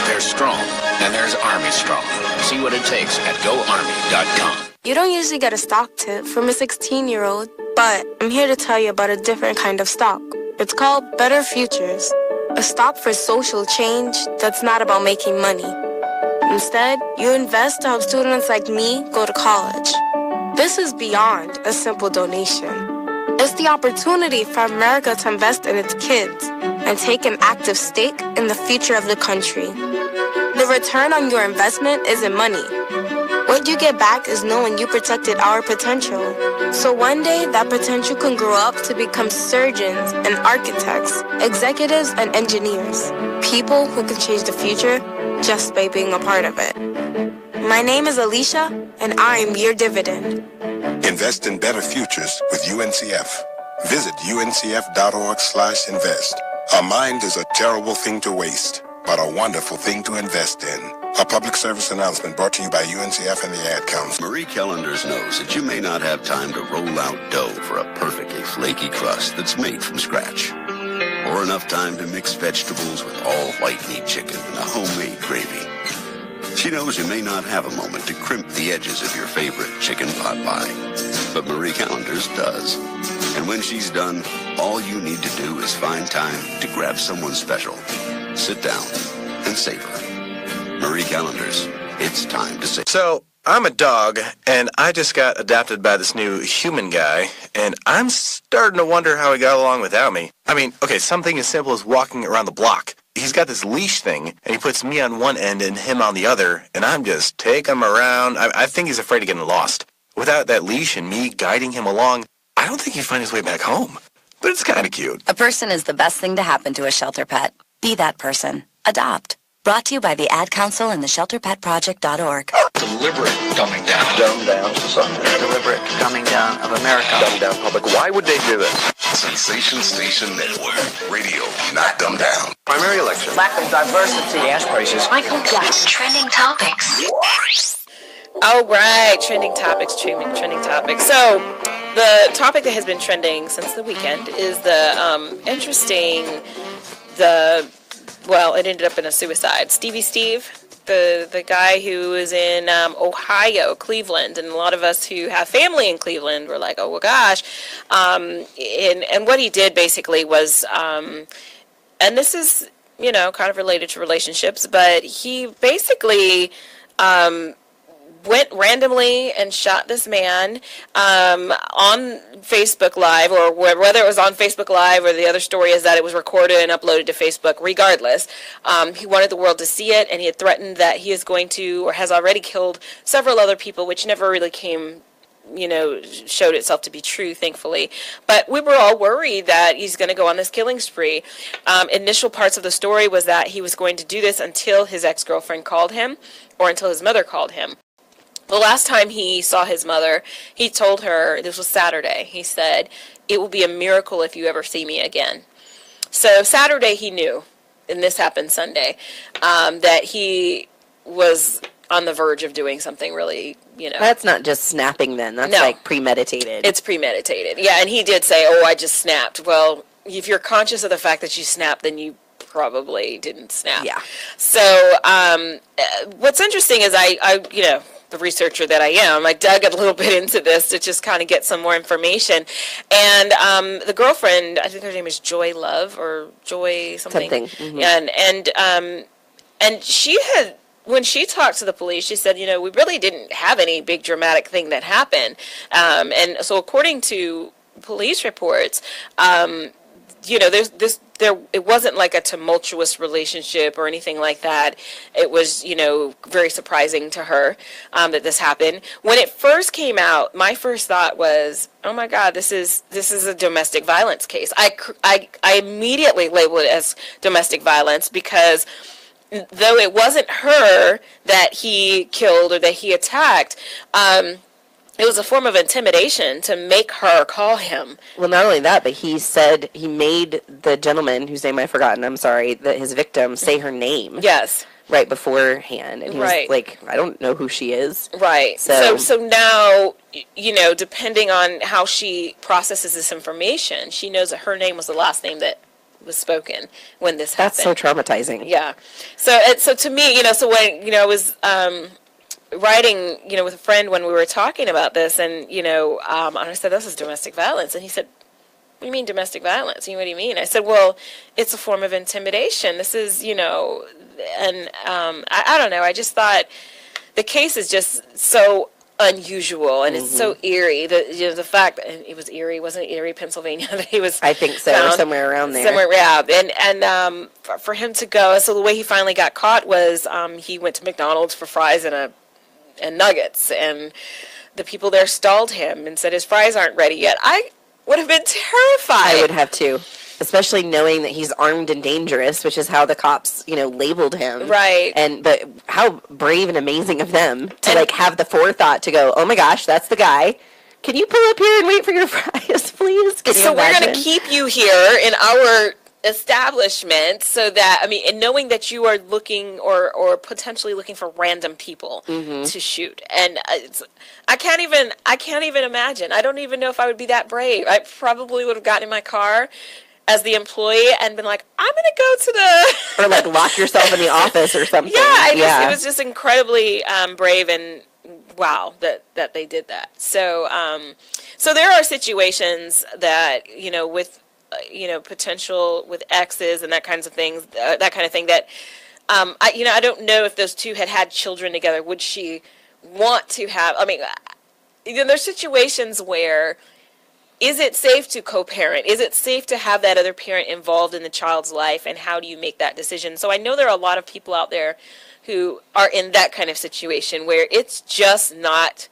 There's strong, and there's Army strong. See what it takes at GoArmy.com. You don't usually get a stock tip from a 16-year-old, but I'm here to tell you about a different kind of stock. It's called Better Futures, a stock for social change that's not about making money. Instead, you invest to help students like me go to college. This is beyond a simple donation. It's the opportunity for America to invest in its kids and take an active stake in the future of the country. The return on your investment isn't money. What you get back is knowing you protected our potential. So one day, that potential can grow up to become surgeons and architects, executives and engineers, people who can change the future just by being a part of it. My name is Alicia, and I'm your dividend. Invest in better futures with UNCF. Visit uncf.org/invest. A mind is a terrible thing to waste, but a wonderful thing to invest in. A public service announcement brought to you by UNCF and the Ad Council. Marie Callender's knows that you may not have time to roll out dough for a perfectly flaky crust that's made from scratch, or enough time to mix vegetables with all white meat chicken and a homemade gravy. She knows you may not have a moment to crimp the edges of your favorite chicken pot pie, but Marie Callender's does. And when she's done, all you need to do is find time to grab someone special, sit down, and savor. Marie Callender's, it's time to say. So, I'm a dog, and I just got adopted by this new human guy, and I'm starting to wonder how he got along without me. I mean, okay, something as simple as walking around the block. He's got this leash thing, and he puts me on one end and him on the other, and I'm just taking him around. I think he's afraid of getting lost. Without that leash and me guiding him along, I don't think he'd find his way back home. But it's kind of cute. A person is the best thing to happen to a shelter pet. Be that person. Adopt. Brought to you by the Ad Council and the ShelterPetProject.org. Deliberate dumbing down. Dumb down society. Deliberate dumbing down of America. Dumb down public. Why would they do this? Sensation Station Network. Radio, not dumbed down. Primary election. Lack of diversity. Gas prices. Michael Jackson. Trending topics. All right, trending topics. So the topic that has been trending since the weekend is the it ended up in a suicide. Stevie Steve, the guy who is in Ohio, Cleveland, and a lot of us who have family in Cleveland were like, oh, well, gosh. And what he did basically was, and this is kind of related to relationships, but he basically went randomly and shot this man on Facebook Live, or whether it was on Facebook Live or the other story is that it was recorded and uploaded to Facebook. Regardless, he wanted the world to see it, and he had threatened that he is going to, or has already killed several other people, which never really showed itself to be true, thankfully. But we were all worried that he's going to go on this killing spree. Initial parts of the story was that he was going to do this until his ex-girlfriend called him, or until his mother called him. The last time he saw his mother, he told her, this was Saturday, he said, "It will be a miracle if you ever see me again." So Saturday he knew, and this happened Sunday, that he was on the verge of doing something really, That's not just snapping then. That's like premeditated. It's premeditated. Yeah, and he did say, "Oh, I just snapped." Well, if you're conscious of the fact that you snapped, then you probably didn't snap. Yeah. So what's interesting is I the researcher that I am, I dug a little bit into this to just kind of get some more information. And the girlfriend, I think her name is Joy Love, or Joy something. Mm-hmm. And she had, when she talked to the police, she said, we really didn't have any big dramatic thing that happened. And so according to police reports, it wasn't like a tumultuous relationship or anything like that. It was, very surprising to her that this happened. When it first came out, my first thought was, oh my God, this is a domestic violence case. I immediately labeled it as domestic violence because though it wasn't her that he killed or that he attacked, it was a form of intimidation to make her call him. Well, not only that, but he said he made the gentleman, whose name I've forgotten, I'm sorry, his victim, say her name. Yes. Right beforehand. And he was like, I don't know who she is. Right. So now, depending on how she processes this information, she knows that her name was the last name that was spoken when this happened. That's so traumatizing. Yeah. So to me, so when, I was writing, with a friend when we were talking about this, and, and I said, this is domestic violence. And he said, what do you mean domestic violence? What do you mean? I said, well, it's a form of intimidation. This is, and I don't know. I just thought the case is just so unusual, and it's so eerie. The fact that it was Erie, wasn't it Erie, Pennsylvania, that he was, I think so, found, somewhere around there. Somewhere, yeah. And for him to go, so the way he finally got caught was he went to McDonald's for fries and nuggets, and the people there stalled him and said his fries aren't ready yet. I would have been terrified. I would have too, especially knowing that he's armed and dangerous, which is how the cops, labeled him. Right. But how brave and amazing of them to have the forethought to go, oh my gosh, that's the guy. Can you pull up here and wait for your fries, please? So we're going to keep you here in our establishment so that, and knowing that you are looking or potentially looking for random people to shoot. And I can't even imagine. I don't even know if I would be that brave. I probably would have gotten in my car as the employee and been like, I'm going to go to the... or lock yourself in the office or something. Yeah, it was just incredibly brave, and wow, that they did that. So so there are situations that, with potential with exes and that kind of thing that I don't know if those two had children together. Would she want to have, there's situations where, is it safe to co-parent? Is it safe to have that other parent involved in the child's life, and how do you make that decision? So I know there are a lot of people out there who are in that kind of situation where it's just not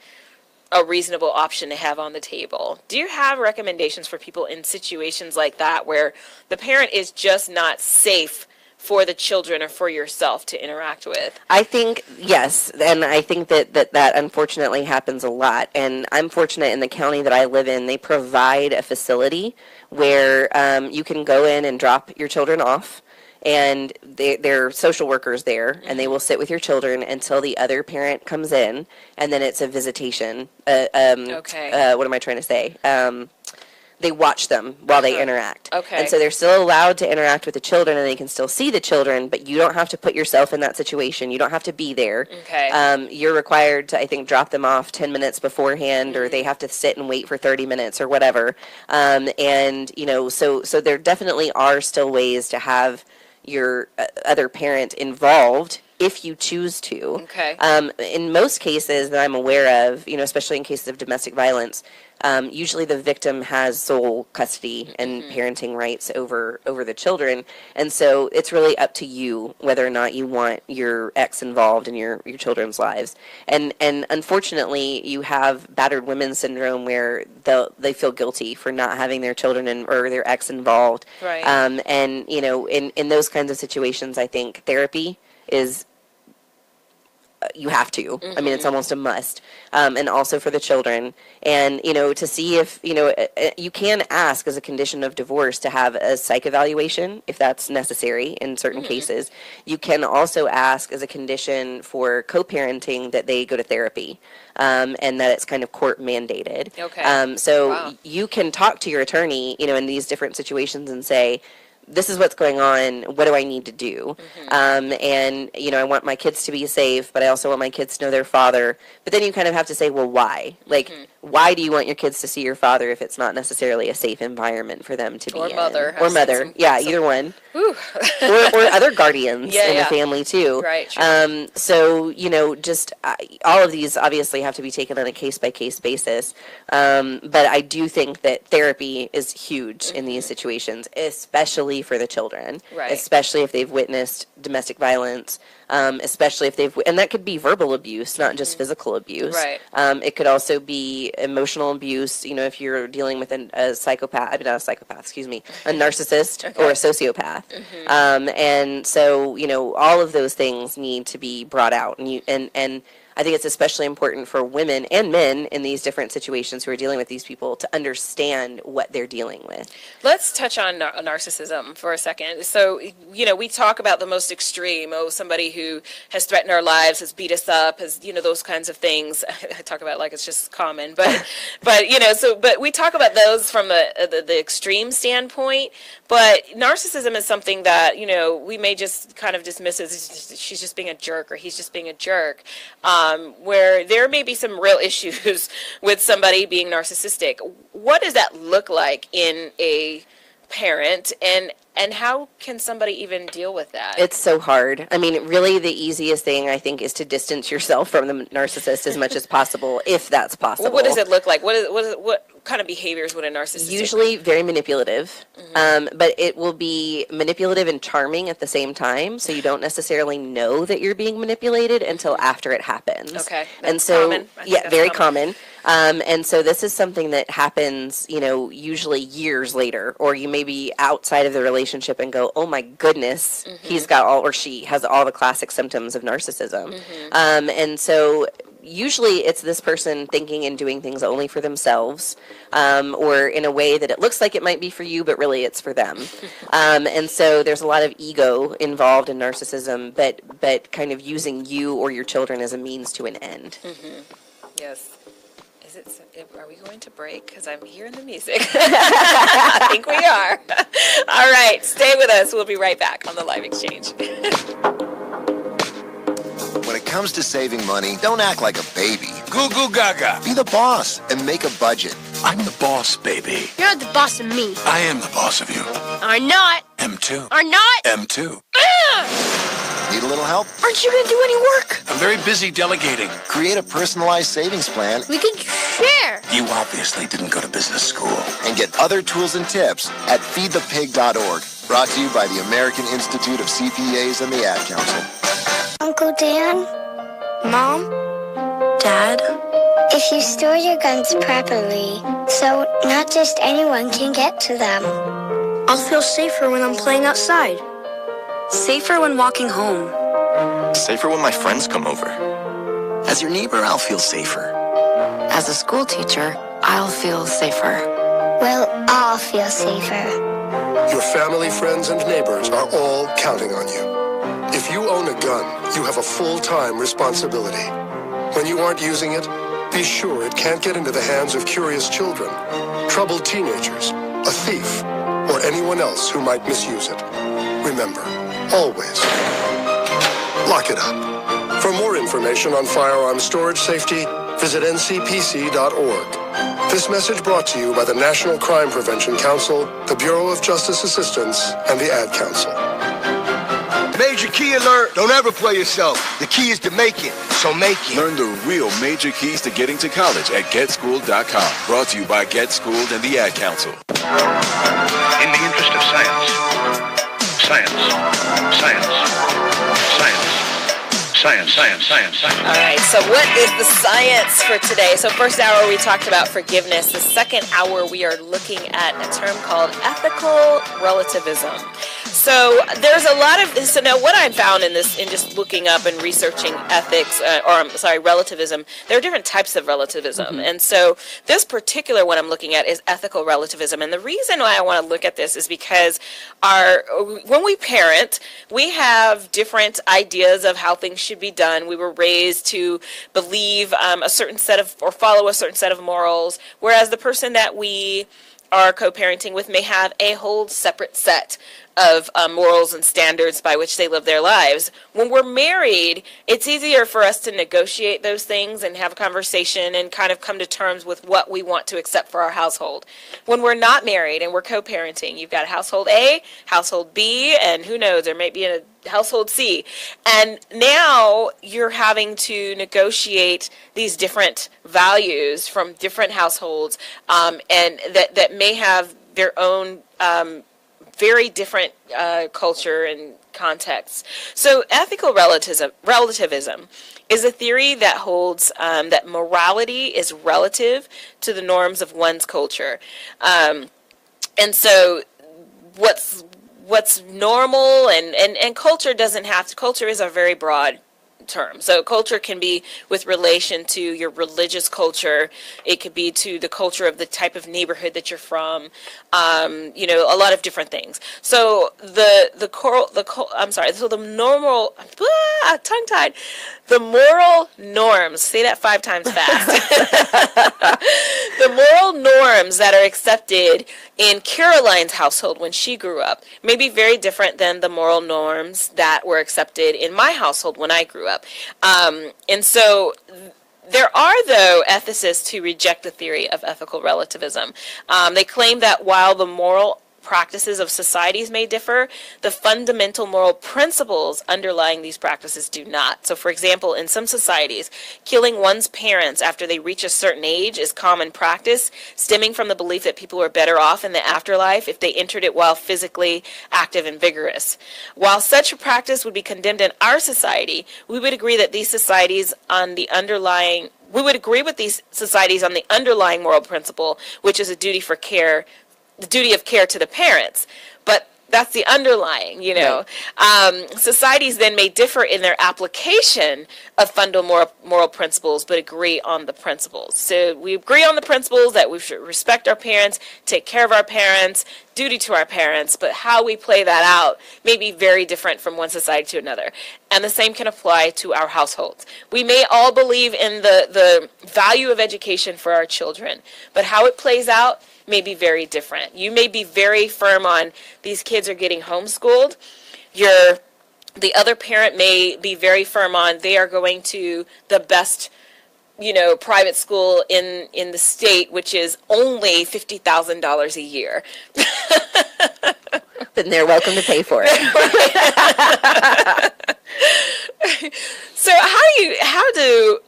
a reasonable option to have on the table. Do you have recommendations for people in situations like that where the parent is just not safe for the children or for yourself to interact with? I think, yes, and I think that unfortunately happens a lot. And I'm fortunate in the county that I live in, they provide a facility where you can go in and drop your children off, and they're social workers there, and they will sit with your children until the other parent comes in, and then it's a visitation. Okay. What am I trying to say? They watch them while they interact. Okay. And so they're still allowed to interact with the children, and they can still see the children, but you don't have to put yourself in that situation. You don't have to be there. Okay. You're required to, I think, drop them off 10 minutes beforehand, or they have to sit and wait for 30 minutes or whatever. So there definitely are still ways to have, your other parent involved if you choose to. Okay. In most cases that I'm aware of, especially in cases of domestic violence, usually the victim has sole custody and parenting rights over the children, and so it's really up to you whether or not you want your ex involved in your children's lives. And unfortunately, you have battered women syndrome where they feel guilty for not having their children or their ex involved. Right. And in those kinds of situations, I think therapy is. You have to. I mean, it's almost a must. And also for the children. And, to see if, you can ask as a condition of divorce to have a psych evaluation if that's necessary in certain cases. You can also ask as a condition for co-parenting that they go to therapy. And that it's kind of court mandated. Okay. So you can talk to your attorney, in these different situations and say, this is what's going on. What do I need to do? And, I want my kids to be safe, but I also want my kids to know their father. But then you kind of have to say, well, why? Like, why do you want your kids to see your father if it's not necessarily a safe environment for them to be in? Or mother. Either one. or other guardians in the family, too. Right. True. So, just all of these obviously have to be taken on a case-by-case basis. But I do think that therapy is huge in these situations, especially for the children, especially if they've witnessed domestic violence, especially if and that could be verbal abuse, not just physical abuse. Right. It could also be emotional abuse, if you're dealing with a psychopath, not a psychopath, excuse me, a narcissist or a sociopath. And so, all of those things need to be brought out, and I think it's especially important for women and men in these different situations who are dealing with these people to understand what they're dealing with. Let's touch on narcissism for a second. So, we talk about the most extreme, somebody who has threatened our lives, has beat us up, has, those kinds of things. I talk about it like it's just common, but we talk about those from the extreme standpoint. But narcissism is something that, we may just kind of dismiss as she's just being a jerk or he's just being a jerk. Where there may be some real issues with somebody being narcissistic. What does that look like in a parent, and how can somebody even deal with that? It's so hard. I mean, really the easiest thing, I think, is to distance yourself from the narcissist as much as possible, if that's possible. What does it look like? What kind of behaviors would a narcissist usually very manipulative, but it will be manipulative and charming at the same time, so you don't necessarily know that you're being manipulated until after it happens. Okay. And so, common. Very common. And so this is something that happens, usually years later, or you may be outside of the relationship and go, oh my goodness, he's got or she has all the classic symptoms of narcissism. And so usually it's this person thinking and doing things only for themselves, or in a way that it looks like it might be for you, but really it's for them. And so there's a lot of ego involved in narcissism, but kind of using you or your children as a means to an end. Yes. Are we going to break? Because I'm hearing the music. I think we are. All right. Stay with us. We'll be right back on the Live Exchange. When it comes to saving money, don't act like a baby. Goo goo gaga. Be the boss and make a budget. I'm the boss, baby. You're not the boss of me. I am the boss of you. Are not. M2. Are not. M2. Need a little help? Aren't you going to do any work? I'm very busy delegating. Create a personalized savings plan. We could share. You obviously didn't go to business school. And get other tools and tips at feedthepig.org. Brought to you by the American Institute of CPAs and the Ad Council. Uncle Dan? Mom? Dad? If you store your guns properly, so not just anyone can get to them. I'll feel safer when I'm playing outside. Safer when walking home. Safer when my friends come over. As your neighbor, I'll feel safer. As a school teacher, I'll feel safer. We'll all feel safer. Your family, friends, and neighbors are all counting on you. If you own a gun, you have a full-time responsibility. When you aren't using it, be sure it can't get into the hands of curious children, troubled teenagers, a thief, or anyone else who might misuse it. Remember, always lock it up. For more information on firearm storage safety, visit ncpc.org. This message brought to you by the National Crime Prevention Council, the Bureau of Justice Assistance, and the Ad Council. Major key alert. Don't ever play yourself. The key is to make it, so make it. Learn the real major keys to getting to college at GetSchooled.com. Brought to you by Get Schooled and the Ad Council. In the interest of science. Science. All right, so what is the science for today? So first hour we talked about forgiveness. The second hour we are looking at a term called ethical relativism. So there's a lot of, so now what I found in just looking up and researching ethics, relativism, there are different types of relativism. Mm-hmm. And so this particular one I'm looking at is ethical relativism. And the reason why I want to look at this is because when we parent, we have different ideas of how things should be done. We were raised to believe a certain set of, or follow a certain set of morals, whereas the person that we are co-parenting with may have a whole separate set of morals and standards by which they live their lives. When we're married, it's easier for us to negotiate those things and have a conversation and kind of come to terms with what we want to accept for our household. When we're not married and we're co-parenting, you've got household A, household B, and who knows, there may be a household C. And now you're having to negotiate these different values from different households, and that may have their own very different culture and contexts. So ethical relativism is a theory that holds that morality is relative to the norms of one's culture. And so what's normal and culture doesn't have to, culture is a very broad term. So culture can be with relation to your religious culture. It could be to the culture of the type of neighborhood that you're from. A lot of different things. So the moral norms, say that 5 times fast. The moral norms that are accepted in Caroline's household when she grew up may be very different than the moral norms that were accepted in my household when I grew up. And so there are, though, ethicists who reject the theory of ethical relativism. They claim that while the moral practices of societies may differ, the fundamental moral principles underlying these practices do not. So, for example, in some societies, killing one's parents after they reach a certain age is common practice, stemming from the belief that people are better off in the afterlife if they entered it while physically active and vigorous. While such a practice would be condemned in our society, we would agree with these societies on the underlying moral principle, which is a duty of care to the parents. But that's the underlying, Right. Societies then may differ in their application of fundamental moral principles, but agree on the principles. So we agree on the principles that we should respect our parents, take care of our parents, duty to our parents, but how we play that out may be very different from one society to another. And the same can apply to our households. We may all believe in the value of education for our children, but how it plays out may be very different. You may be very firm on these kids are getting homeschooled. The other parent may be very firm on they are going to the best, private school in the state, which is only $50,000 a year. Then they're welcome to pay for it. So how do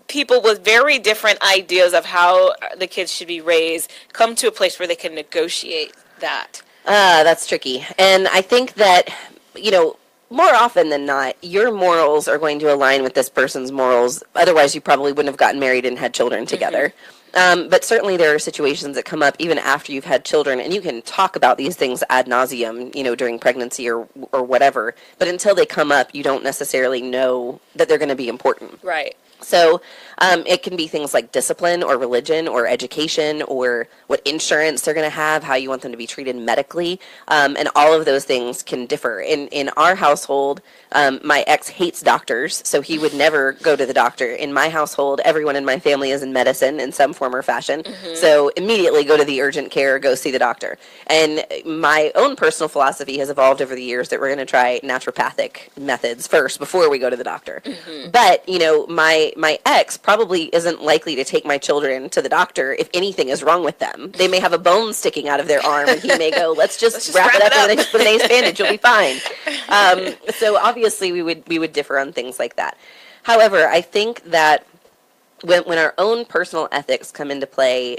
people with very different ideas of how the kids should be raised come to a place where they can negotiate that? That's tricky. And I think that, more often than not, your morals are going to align with this person's morals. Otherwise, you probably wouldn't have gotten married and had children together. Mm-hmm. But certainly there are situations that come up even after you've had children, and you can talk about these things ad nauseum, during pregnancy or whatever. But until they come up, you don't necessarily know that they're going to be important. Right. So it can be things like discipline or religion or education or what insurance they're going to have, how you want them to be treated medically, and all of those things can differ. In our household, my ex hates doctors, so he would never go to the doctor. In my household, everyone in my family is in medicine in some form or fashion, so immediately go to the urgent care, go see the doctor. And my own personal philosophy has evolved over the years that we're going to try naturopathic methods first before we go to the doctor. But, my my ex probably isn't likely to take my children to the doctor if anything is wrong with them. They may have a bone sticking out of their arm, and he may go, let's just wrap it up and just put an ace bandage, you'll be fine. So obviously we would differ on things like that. However, I think that when our own personal ethics come into play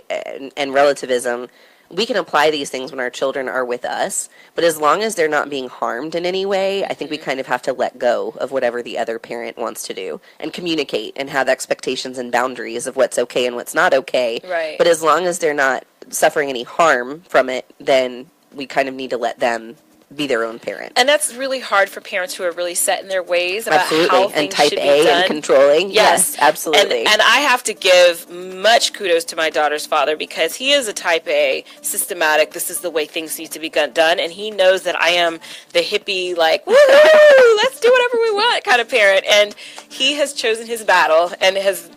and relativism, we can apply these things when our children are with us, but as long as they're not being harmed in any way, I think we kind of have to let go of whatever the other parent wants to do and communicate and have expectations and boundaries of what's okay and what's not okay. Right. But as long as they're not suffering any harm from it, then we kind of need to let them be their own parent. And that's really hard for parents who are really set in their ways about absolutely. How and things type should A be done. And controlling. Yes, absolutely. And I have to give much kudos to my daughter's father because he is a type A, systematic, this is the way things need to be done, and he knows that I am the hippie, like, woohoo, let's do whatever we want kind of parent. And he has chosen his battle and has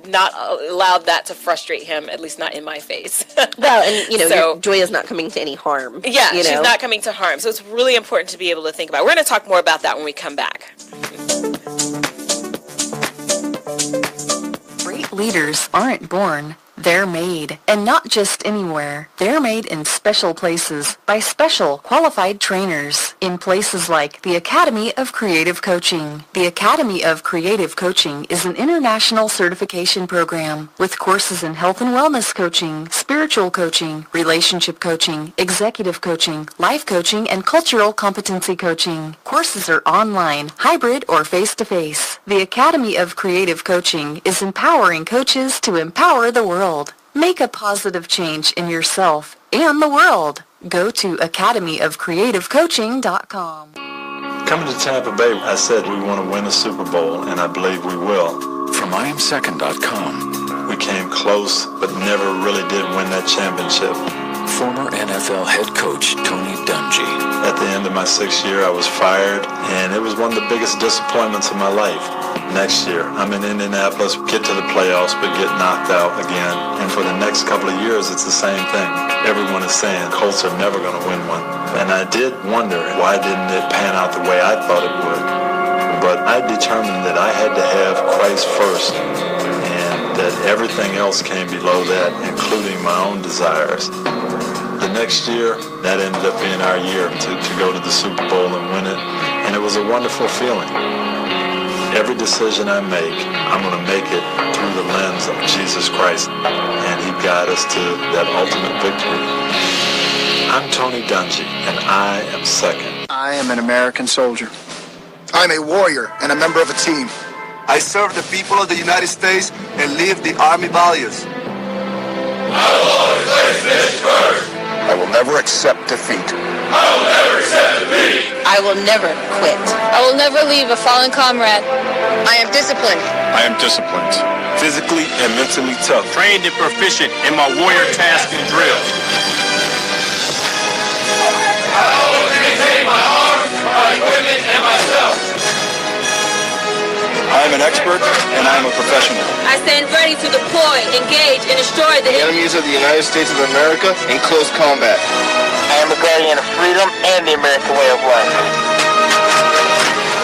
not allowed that to frustrate him, at least not in my face. Well, and your Joy is not coming to any harm. Yeah, she's not coming to harm. So it's really important to be able to think about. We're going to talk more about that when we come back. Great leaders aren't born. They're made, and not just anywhere. They're made in special places by special qualified trainers in places like the Academy of Creative Coaching. The Academy of Creative Coaching is an international certification program with courses in health and wellness coaching, spiritual coaching, relationship coaching, executive coaching, life coaching, and cultural competency coaching. Courses are online, hybrid, or face-to-face. The Academy of Creative Coaching is empowering coaches to empower the world. Make a positive change in yourself and the world. Go to academyofcreativecoaching.com. Coming to Tampa Bay, I said we want to win a Super Bowl, and I believe we will. From IamSecond.com. We came close, but never really did win that championship. Former NFL head coach Tony Dungy. At the end of my 6th year, I was fired, and it was one of the biggest disappointments of my life. Next year, I'm in Indianapolis, get to the playoffs, but get knocked out again. And for the next couple of years, it's the same thing. Everyone is saying Colts are never going to win one. And I did wonder, why didn't it pan out the way I thought it would? But I determined that I had to have Christ first, and that everything else came below that, including my own desires. The next year, that ended up being our year to go to the Super Bowl and win it. And it was a wonderful feeling. Every decision I make, I'm going to make it through the lens of Jesus Christ, and He guides us to that ultimate victory. I'm Tony Dungy, and I am second. I am an American soldier. I'm a warrior and a member of a team. I serve the people of the United States and live the Army values. I will always place this first. I will never accept defeat. I will never accept defeat. I will never quit. I will never leave a fallen comrade. I am disciplined. I am disciplined. Physically and mentally tough. Trained and proficient in my warrior task and drill. I always maintain my arms, my equipment, and myself. I am an expert and I am a professional. I stand ready to deploy, engage, and destroy the enemies of the United States of America in close combat. I am a guardian of freedom and the American way of life.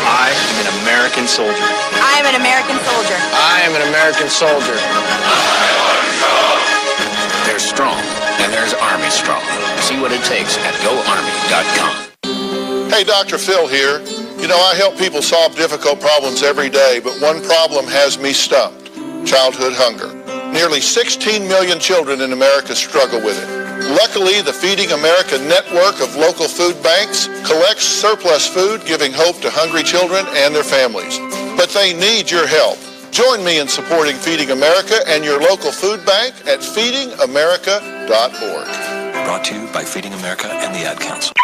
I am an American soldier. I am an American soldier. I am an American soldier. There's strong, and there's Army strong. See what it takes at GoArmy.com. Hey, Dr. Phil here. You know, I help people solve difficult problems every day, but one problem has me stumped: childhood hunger. Nearly 16 million children in America struggle with it. Luckily, the Feeding America network of local food banks collects surplus food, giving hope to hungry children and their families. But they need your help. Join me in supporting Feeding America and your local food bank at feedingamerica.org. Brought to you by Feeding America and the Ad Council.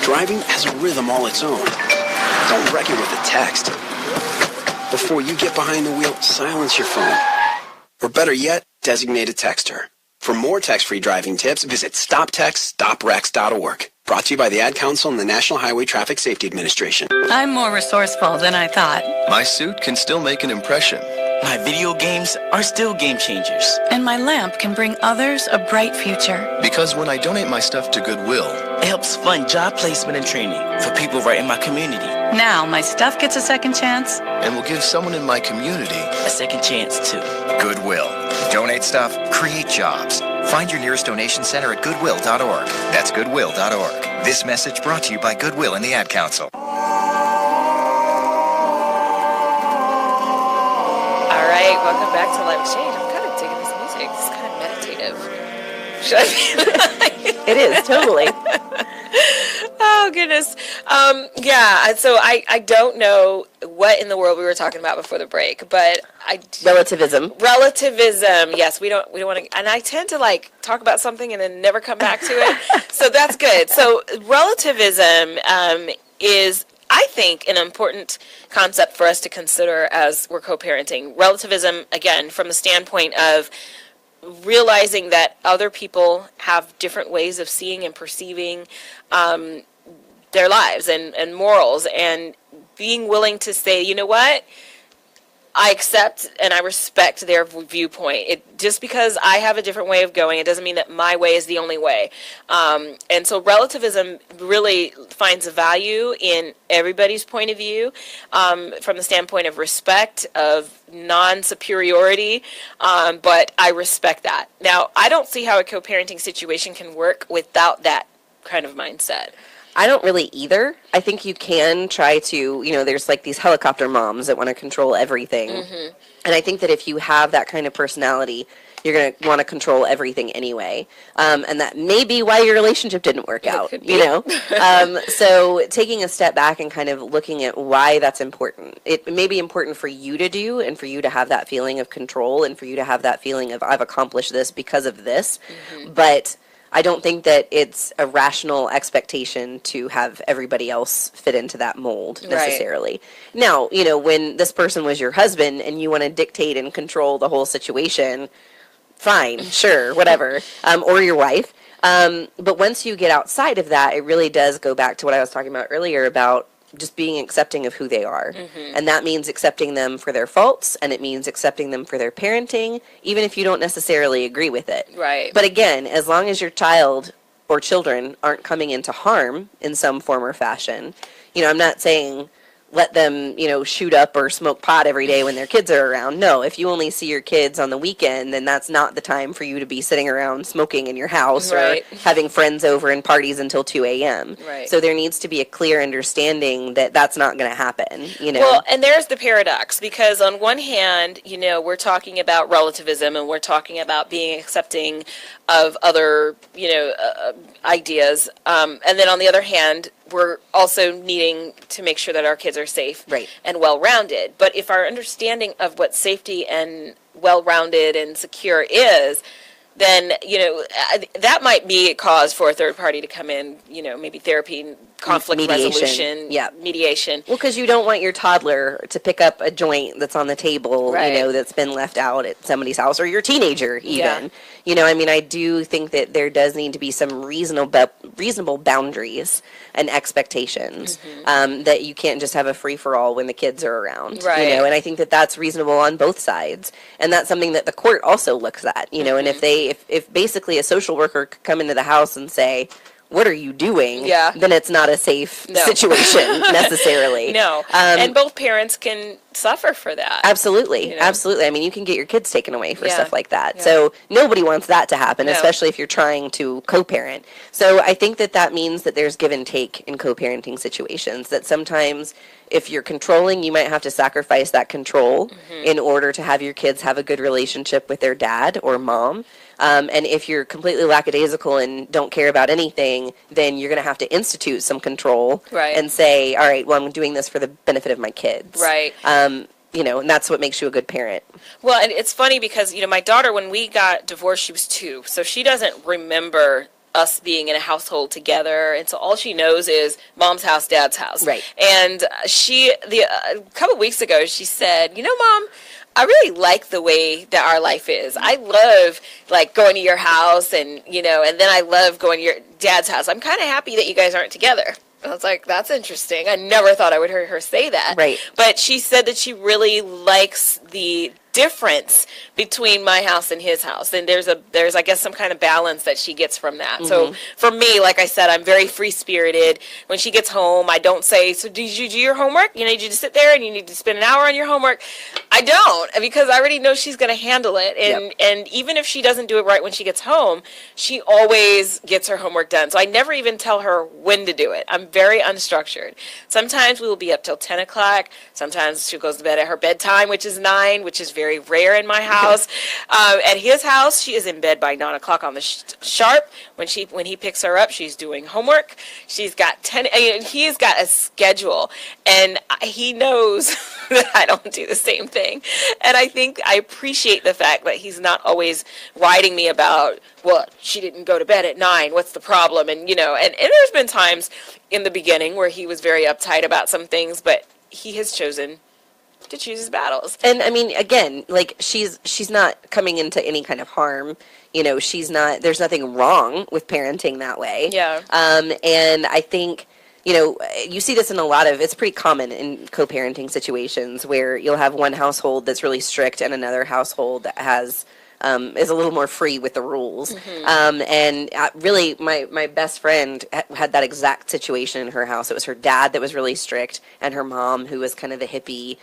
Driving has a rhythm all its own. Don't wreck it with a text. Before you get behind the wheel, silence your phone. Or better yet, designate a texter. For more text-free driving tips, visit StopTextStopWrecks.org. Brought to you by the Ad Council and the National Highway Traffic Safety Administration. I'm more resourceful than I thought. My suit can still make an impression. My video games are still game changers. And my lamp can bring others a bright future. Because when I donate my stuff to Goodwill, it helps fund job placement and training for people right in my community. Now my stuff gets a second chance. And will give someone in my community a second chance too. Goodwill. Donate stuff, create jobs. Find your nearest donation center at goodwill.org. That's goodwill.org. This message brought to you by Goodwill and the Ad Council. Welcome back to Live Exchange. I'm kind of digging this music. It's kind of meditative. Should I be It is, totally. Oh, goodness. Yeah, so I don't know what in the world we were talking about before the break, but Relativism, yes, we don't want to, and I tend to talk about something and then never come back to it, so that's good. So relativism is, I think, an important concept for us to consider as we're co-parenting. Relativism, again, from the standpoint of realizing that other people have different ways of seeing and perceiving their lives and morals, and being willing to say, you know what, I accept and I respect their viewpoint. Just because I have a different way of going, it doesn't mean that my way is the only way. And so relativism really finds a value in everybody's point of view, from the standpoint of respect, of non-superiority, but I respect that. Now, I don't see how a co-parenting situation can work without that kind of mindset. I don't really either. I think you can try to, there's these helicopter moms that want to control everything. Mm-hmm. And I think that if you have that kind of personality, you're going to want to control everything anyway. And that may be why your relationship didn't work out, So taking a step back and kind of looking at why that's important. It may be important for you to do, and for you to have that feeling of control, and for you to have that feeling of, I've accomplished this because of this. Mm-hmm. But I don't think that it's a rational expectation to have everybody else fit into that mold necessarily. Right. Now, when this person was your husband and you want to dictate and control the whole situation, fine, sure, whatever, or your wife. But once you get outside of that, it really does go back to what I was talking about earlier about just being accepting of who they are. Mm-hmm. And that means accepting them for their faults, and it means accepting them for their parenting, even if you don't necessarily agree with it. Right. But again, as long as your child or children aren't coming into harm in some form or fashion, I'm not saying let them, shoot up or smoke pot every day when their kids are around. No, if you only see your kids on the weekend, then that's not the time for you to be sitting around smoking in your house or having friends over and parties until 2 a.m. Right. So there needs to be a clear understanding that that's not going to happen, Well, and there's the paradox, because on one hand, we're talking about relativism and we're talking about being accepting of other, ideas. And then on the other hand, we're also needing to make sure that our kids are safe and well-rounded. But if our understanding of what safety and well-rounded and secure is, then, that might be a cause for a third party to come in, maybe therapy, conflict resolution, mediation. Well, because you don't want your toddler to pick up a joint that's on the table, that's been left out at somebody's house, or your teenager even. Yeah. I do think that there does need to be some reasonable boundaries and expectations, that you can't just have a free-for-all when the kids are around, and I think that that's reasonable on both sides, and that's something that the court also looks at, and if basically a social worker could come into the house and say, what are you doing? Yeah. Then it's not a safe situation necessarily. No. And both parents can suffer for that. Absolutely. Absolutely. I mean, you can get your kids taken away for stuff like that. Yeah. So nobody wants that to happen, especially if you're trying to co-parent. So I think that means that there's give and take in co-parenting situations, that sometimes if you're controlling, you might have to sacrifice that control in order to have your kids have a good relationship with their dad or mom. And if you're completely lackadaisical and don't care about anything, then you're going to have to institute some control and say, all right, well, I'm doing this for the benefit of my kids. Right. And that's what makes you a good parent. Well, and it's funny because, my daughter, when we got divorced, she was 2. So she doesn't remember us being in a household together, and so all she knows is mom's house, dad's house. Right. And a couple of weeks ago, she said, Mom, I really like the way that our life is. I love going to your house and then I love going to your dad's house. I'm kind of happy that you guys aren't together. I was like, that's interesting. I never thought I would hear her say that. Right. But she said that she really likes the difference between my house and his house, and there's I guess some kind of balance that she gets from that. So for me, like I said, I'm very free spirited. When she gets home, I don't say, so did you do your homework? You need you to sit there and you need to spend an hour on your homework. I don't, because I already know she's going to handle it, and even if she doesn't do it right when she gets home, she always gets her homework done. So I never even tell her when to do it. I'm very unstructured. Sometimes we will be up till 10 o'clock. Sometimes she goes to bed at her bedtime, which is 9, which is very rare in my house. At his house, she is in bed by 9 o'clock on the sharp. When he picks her up, she's doing homework. He's got a schedule, and he knows that I don't do the same thing. And I think I appreciate the fact that he's not always writing me about, well, she didn't go to bed at 9. What's the problem? And and there's been times in the beginning where he was very uptight about some things, but he has chosen to choose his battles. And I mean, again, like she's not coming into any kind of harm. She's not. There's nothing wrong with parenting that way. Yeah. And I think you see this in a lot of. It's pretty common in co-parenting situations where you'll have one household that's really strict and another household that has. Is a little more free with the rules. And really, my best friend had that exact situation in her house. It was her dad that was really strict, and her mom, who was kind of the hippie,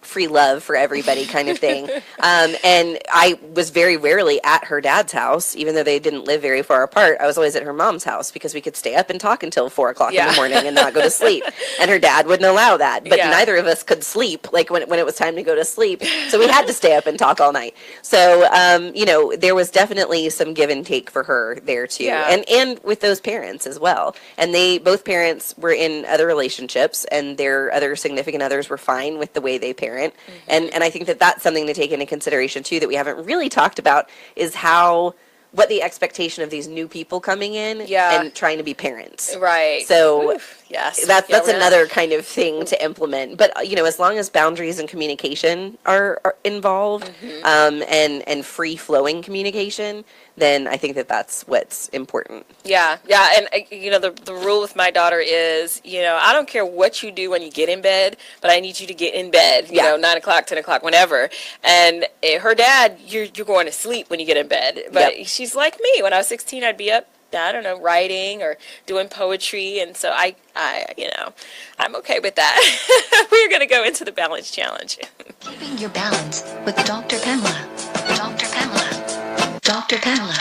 free love for everybody kind of thing. And I was very rarely at her dad's house, even though they didn't live very far apart. I was always at her mom's house because we could stay up and talk until 4 o'clock in the morning and not go to sleep. And her dad wouldn't allow that. But neither of us could sleep, like when it was time to go to sleep. So we had to stay up and talk all night. So there was definitely some give and take for her there too, and with those parents as well. And both parents were in other relationships, and their other significant others were fine with the way they parent. And I think that that's something to take into consideration too that we haven't really talked about is what the expectation of these new people coming in and trying to be parents. Right. So yes, that's another kind of thing to implement. But as long as boundaries and communication are involved, and free flowing communication, then I think that that's what's important. Yeah. And the rule with my daughter is, I don't care what you do when you get in bed, but I need you to get in bed. 9 o'clock, 10 o'clock, whenever. And her dad, you're going to sleep when you get in bed. But she's like me. When I was 16, I'd be up, I don't know, writing or doing poetry, and so I'm okay with that. We're going to go into the balance challenge. Keeping your balance with Dr. Pamela. Dr. Pamela. Dr. Pamela.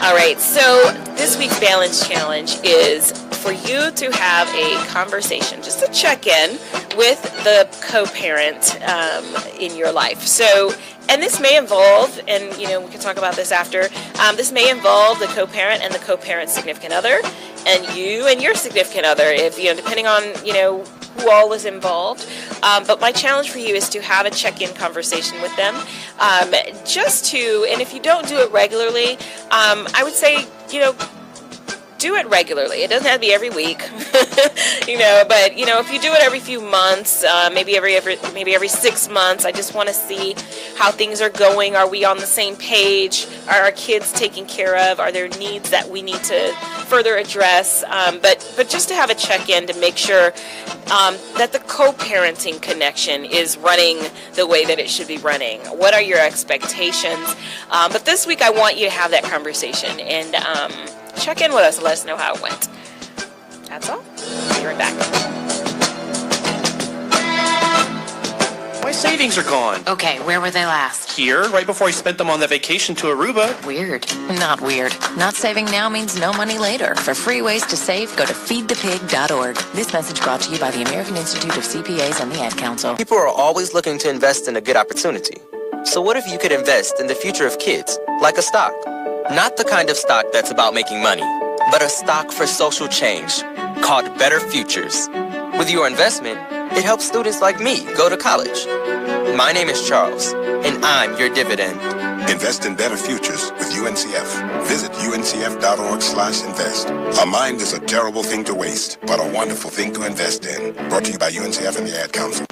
All right, so this week's balance challenge is for you to have a conversation, just a check-in with the co-parent in your life. So, and this may involve, and we can talk about this after, this may involve the co-parent and the co-parent's significant other, and you and your significant other, if depending on who all is involved. But my challenge for you is to have a check-in conversation with them, and if you don't do it regularly, I would say do it regularly. It doesn't have to be every week, but if you do it every few months, maybe every 6 months, I just want to see how things are going. Are we on the same page? Are our kids taken care of? Are there needs that we need to further address? But just to have a check-in to make sure that the co-parenting connection is running the way that it should be running. What are your expectations? But this week, I want you to have that conversation and check in with us and let us know how it went. That's all. Be right back. My savings are gone. Okay, where were they last? Here, right before I spent them on that vacation to Aruba. Weird. Not weird. Not saving now means no money later. For free ways to save, go to feedthepig.org. This message brought to you by the American Institute of CPAs and the Ad Council. People are always looking to invest in a good opportunity. So what if you could invest in the future of kids, like a stock? Not the kind of stock that's about making money, but a stock for social change called Better Futures. With your investment, it helps students like me go to college. My name is Charles, and I'm your dividend. Invest in better futures with UNCF. Visit uncf.org/invest. A mind is a terrible thing to waste, but a wonderful thing to invest in. Brought to you by UNCF and the Ad Council.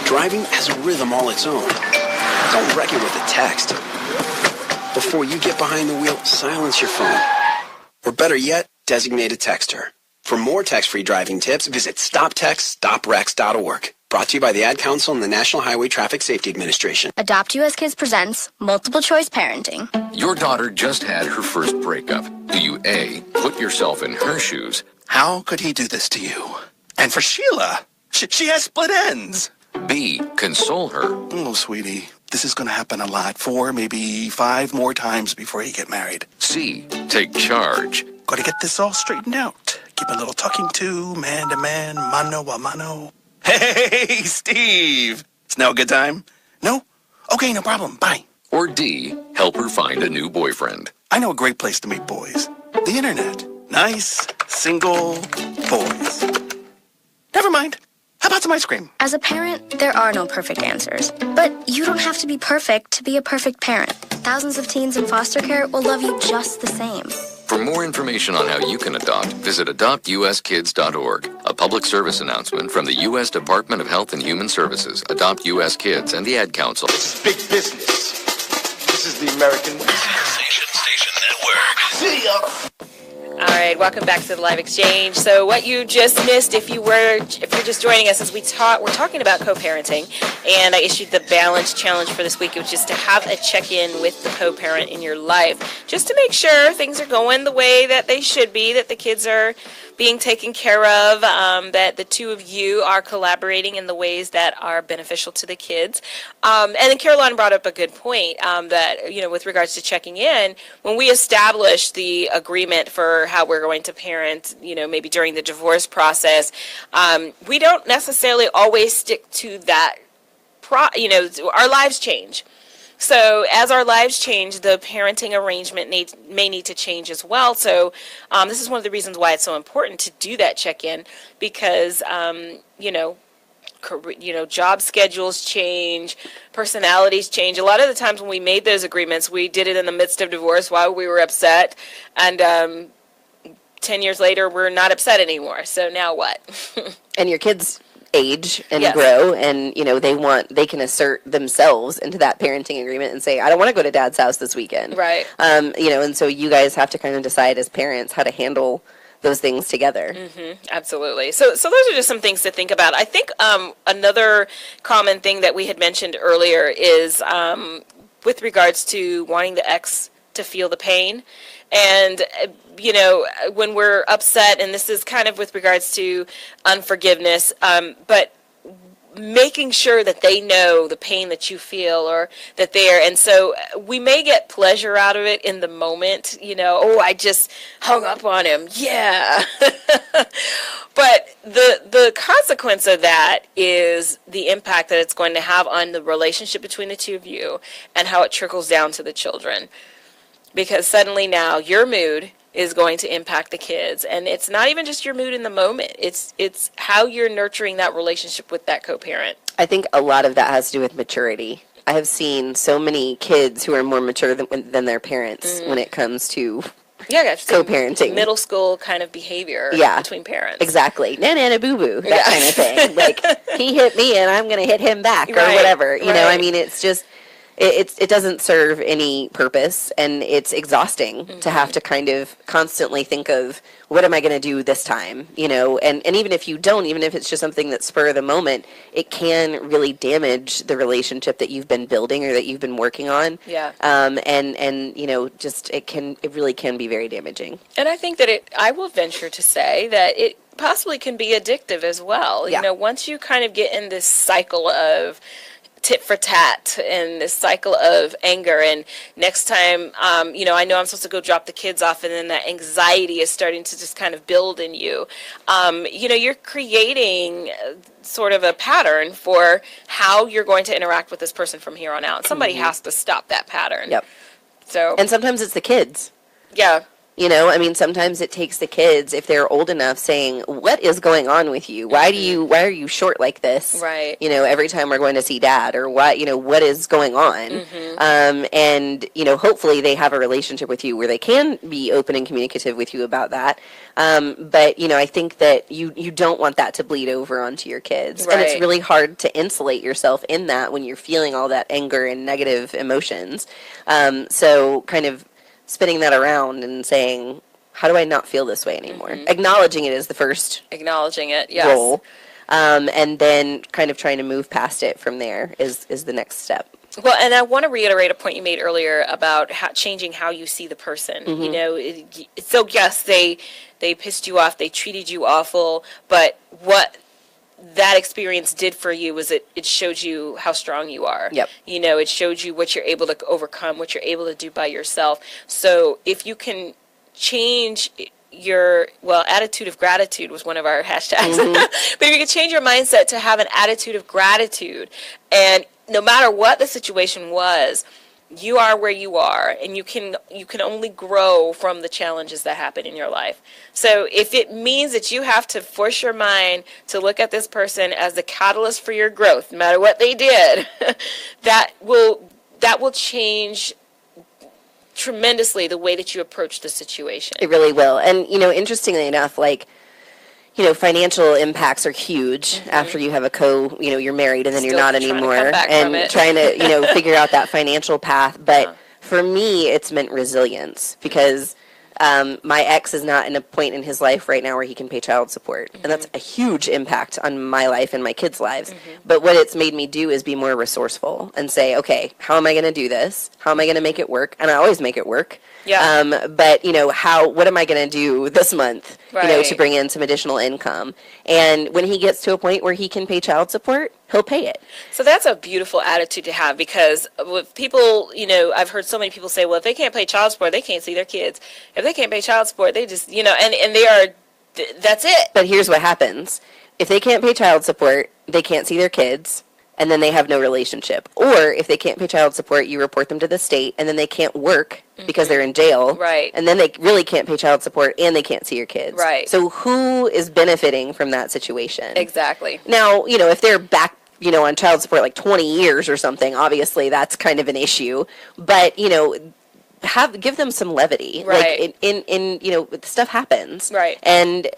Driving has a rhythm all its own. Don't wreck it with a text. Before you get behind the wheel, silence your phone. Or better yet, designate a texter. For more text-free driving tips, visit stoptextstoprex.org. Brought to you by the Ad Council and the National Highway Traffic Safety Administration. Adopt US Kids presents Multiple Choice Parenting. Your daughter just had her first breakup. Do you A, put yourself in her shoes? How could he do this to you? And for Sheila, she has split ends. B, console her. Oh, sweetie, this is going to happen a lot. 4, maybe 5 more times before you get married. C, take charge. Got to get this all straightened out. Keep a little talking to, man, mano a mano. Hey, Steve! It's now a good time? No? Okay, no problem. Bye. Or D, help her find a new boyfriend. I know a great place to meet boys. The internet. Nice, single boys. Never mind. How about some ice cream? As a parent, there are no perfect answers. But you don't have to be perfect to be a perfect parent. Thousands of teens in foster care will love you just the same. For more information on how you can adopt, visit adoptuskids.org. A public service announcement from the U.S. Department of Health and Human Services, Adopt U.S. Kids, and the Ad Council. This is big business. This is the American way. Station Network. See ya. All right, welcome back to the Live Exchange. So what you just missed, if you're just joining us, is we're talking about co-parenting, and I issued the Balance Challenge for this week, which is to have a check-in with the co-parent in your life, just to make sure things are going the way that they should be, that the kids are being taken care of, that the two of you are collaborating in the ways that are beneficial to the kids. And then Caroline brought up a good point, that, with regards to checking in, when we establish the agreement for how we're going to parent, maybe during the divorce process, we don't necessarily always stick to that, our lives change. So as our lives change, the parenting arrangement may need to change as well. So this is one of the reasons why it's so important to do that check-in, because, job schedules change, personalities change. A lot of the times when we made those agreements, we did it in the midst of divorce while we were upset. And 10 years later, we're not upset anymore. So now what? And your kids age and Yes. grow, and they can assert themselves into that parenting agreement and say, I don't want to go to dad's house this weekend, Right. And so you guys have to kind of decide as parents how to handle those things together. Absolutely. So those are just some things to think about. I think another common thing that we had mentioned earlier is with regards to wanting the ex to feel the pain. And, when we're upset, and this is kind of with regards to unforgiveness, but making sure that they know the pain that you feel, or that they're, and so we may get pleasure out of it in the moment, I just hung up on him. Yeah. But the consequence of that is the impact that it's going to have on the relationship between the two of you and how it trickles down to the children. Because suddenly now your mood is going to impact the kids, and it's not even just your mood in the moment. It's how you're nurturing that relationship with that co-parent. I think a lot of that has to do with maturity. I have seen so many kids who are more mature than their parents when it comes to co-parenting. Middle school kind of behavior between parents. Exactly. Nana boo-boo, that kind of thing. Like, he hit me and I'm going to hit him back, or whatever. It's just... It doesn't serve any purpose, and it's exhausting to have to kind of constantly think of, what am I going to do this time? And even if you don't, even if it's just something that's spur of the moment, it can really damage the relationship that you've been building or that you've been working on. Yeah. It really can be very damaging. And I think that I will venture to say that it possibly can be addictive as well. Yeah. Once you kind of get in this cycle of tit for tat and this cycle of anger, and next time I know I'm supposed to go drop the kids off, and then that anxiety is starting to just kind of build in you. You're creating sort of a pattern for how you're going to interact with this person from here on out. Somebody has to stop that pattern. Yep. So, and sometimes it's the kids. Yeah. You know, I mean, sometimes it takes the kids, if they're old enough, saying, what is going on with you? Why are you short like this? Right. You know, every time we're going to see dad, or what, you know, what is going on? And, you know, hopefully they have a relationship with you where they can be open and communicative with you about that. But, you know, I think that you don't want that to bleed over onto your kids. Right. And it's really hard to insulate yourself in that when you're feeling all that anger and negative emotions. So kind of spinning that around and saying, how do I not feel this way anymore? Acknowledging it is the first Acknowledging it, yes. role. And then kind of trying to move past it from there is the next step. Well, and I want to reiterate a point you made earlier about changing how you see the person. You know, so yes, they pissed you off, they treated you awful, but what that experience did for you was it showed you how strong you are. Yep. You know, it showed you what you're able to overcome, what you're able to do by yourself. So if you can change your, attitude of gratitude was one of our hashtags. But if you can change your mindset to have an attitude of gratitude, and no matter what the situation was, you are where you are, and you can only grow from the challenges that happen in your life. So if it means that you have to force your mind to look at this person as the catalyst for your growth, no matter what they did, that will change tremendously the way that you approach the situation. It really will. And, you know, interestingly enough, like, you know, financial impacts are huge after you have you're married and then you're not anymore, and trying to, you know, figure out that financial path. But for me, it's meant resilience, because my ex is not in a point in his life right now where he can pay child support. And that's a huge impact on my life and my kids' lives. But what it's made me do is be more resourceful and say, okay, how am I going to do this? How am I going to make it work? And I always make it work. Yeah. But, you know, what am I going to do this month, you know, to bring in some additional income? And when he gets to a point where he can pay child support, he'll pay it. So that's a beautiful attitude to have, because with people, you know, I've heard so many people say, well, if they can't pay child support, they can't see their kids. If they can't pay child support, they just, you know, and they are, that's it. But here's what happens. If they can't pay child support, they can't see their kids, and then they have no relationship. Or if they can't pay child support, you report them to the state, and then they can't work because they're in jail. Right. And then they really can't pay child support, and they can't see your kids. Right. So who is benefiting from that situation? Exactly. Now, you know, if they're back, you know, on child support like 20 years or something, obviously that's kind of an issue. But, you know, give them some levity. Right. Like in you know, stuff happens. Right. And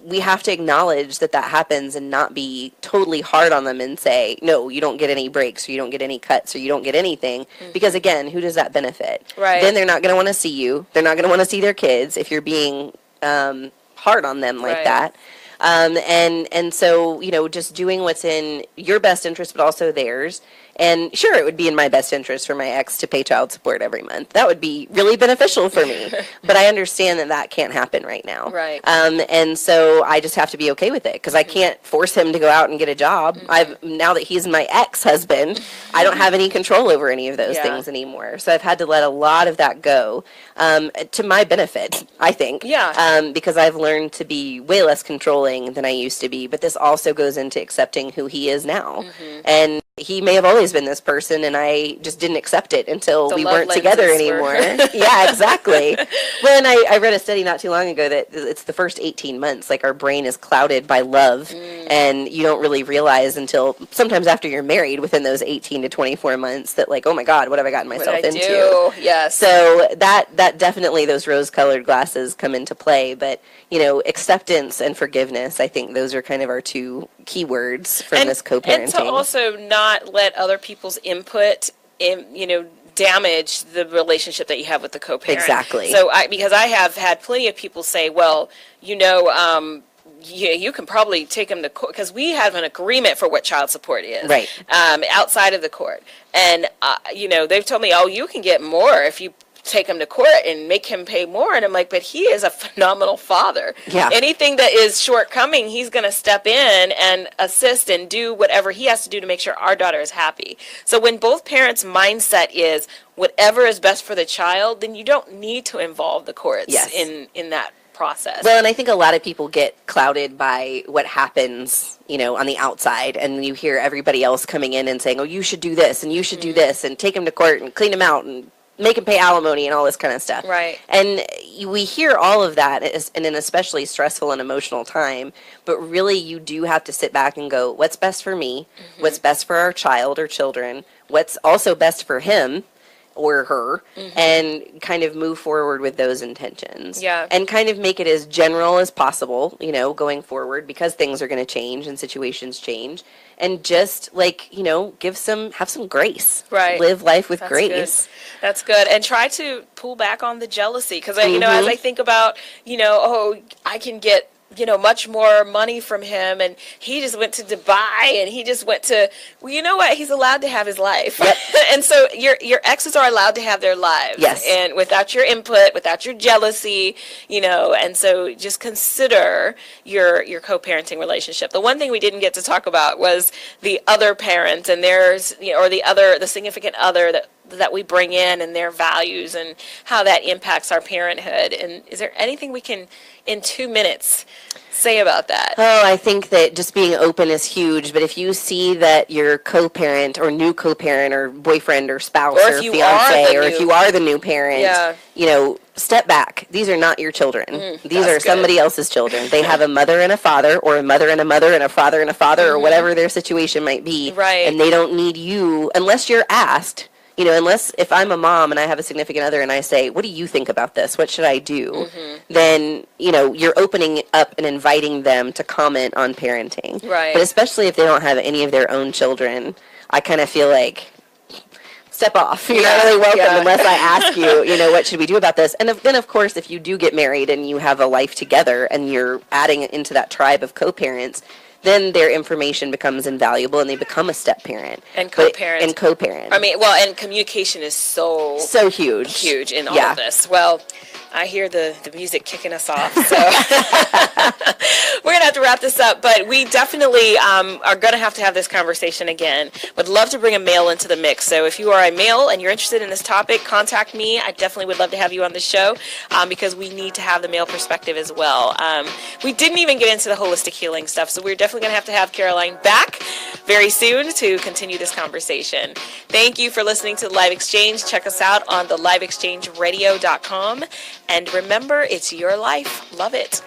we have to acknowledge that happens and not be totally hard on them and say, no, you don't get any breaks, or you don't get any cuts, or you don't get anything. Because again, who does that benefit? Right. Then they're not going to want to see you. They're not going to want to see their kids if you're being hard on them like that. And so, you know, just doing what's in your best interest, but also theirs. And sure, it would be in my best interest for my ex to pay child support every month. That would be really beneficial for me. But I understand that can't happen right now. Right. And so I just have to be okay with it, because I can't force him to go out and get a job. Now that he's my ex-husband, I don't have any control over any of those things anymore. So I've had to let a lot of that go, to my benefit, I think. Yeah. Because I've learned to be way less controlling than I used to be. But this also goes into accepting who he is now. And he may have always been this person, and I just didn't accept it until we weren't together anymore. Yeah, exactly. Well, and I read a study not too long ago that it's the first 18 months, like, our brain is clouded by love, and you don't really realize until sometimes after you're married, within those 18 to 24 months, that, like, oh my God, what have I gotten myself into? Yes. So that definitely, those rose-colored glasses come into play. But, you know, acceptance and forgiveness, I think those are kind of our two key words from this co-parenting. And to also not let other people's input, damage the relationship that you have with the co-parent. Exactly. So because I have had plenty of people say, well, you can probably take them to court, because we have an agreement for what child support is. Right. Outside of the court. And, they've told me, oh, you can get more if you take him to court and make him pay more. And I'm like, but he is a phenomenal father. Yeah. Anything that is shortcoming, he's going to step in and assist and do whatever he has to do to make sure our daughter is happy. So when both parents' mindset is whatever is best for the child, then you don't need to involve the courts in that process. Well, and I think a lot of people get clouded by what happens, on the outside, and you hear everybody else coming in and saying, oh, you should do this, and you should do this, and take him to court and clean him out, and make him pay alimony and all this kind of stuff. Right. And we hear all of that in an especially stressful and emotional time, but really you do have to sit back and go, what's best for me? Mm-hmm. What's best for our child or children? What's also best for him or her? Mm-hmm. And kind of move forward with those intentions. Yeah. And kind of make it as general as possible, you know, going forward, because things are going to change and situations change. And just like, you know, have some grace. Right. Live life with That's grace. Good. That's good. And try to pull back on the jealousy. Because, you know, as I think about, you know, oh, I can get, you know, much more money from him, and he just went to Dubai, and he just went to, well, you know what? He's allowed to have his life. Yep. And so your exes are allowed to have their lives. Yes. And without your input, without your jealousy, you know, and so just consider your co-parenting relationship. The one thing we didn't get to talk about was the other parent and theirs, you know, or the significant other that we bring in and their values and how that impacts our parenthood. And is there anything we can, in 2 minutes, say about that? Oh, I think that just being open is huge. But if you see that your co-parent or new co-parent or boyfriend or spouse or fiance, or if you are the new parent, you know, step back. These are not your children. These are somebody else's children. They have a mother and a father, or a mother and a mother and a father and a father, or whatever their situation might be. Right. And they don't need you unless you're asked. You know, unless if I'm a mom and I have a significant other and I say, what do you think about this? What should I do? Then, you know, you're opening up and inviting them to comment on parenting. Right. But especially if they don't have any of their own children, I kind of feel like, step off. You're not really welcome unless I ask you, you know, what should we do about this? And then, of course, if you do get married and you have a life together and you're adding it into that tribe of co-parents, then their information becomes invaluable and they become a step parent. And co-parent. I mean, well, and communication is so huge. Huge in all of this. Well, I hear the music kicking us off, so we're going to have to wrap this up, but we definitely are going to have this conversation again. Would love to bring a male into the mix, so if you are a male and you're interested in this topic, contact me. I definitely would love to have you on the show because we need to have the male perspective as well. We didn't even get into the holistic healing stuff, so we're definitely going to have Caroline back very soon to continue this conversation. Thank you for listening to the Live Exchange. Check us out on the liveexchangeradio.com. And remember, it's your life. Love it.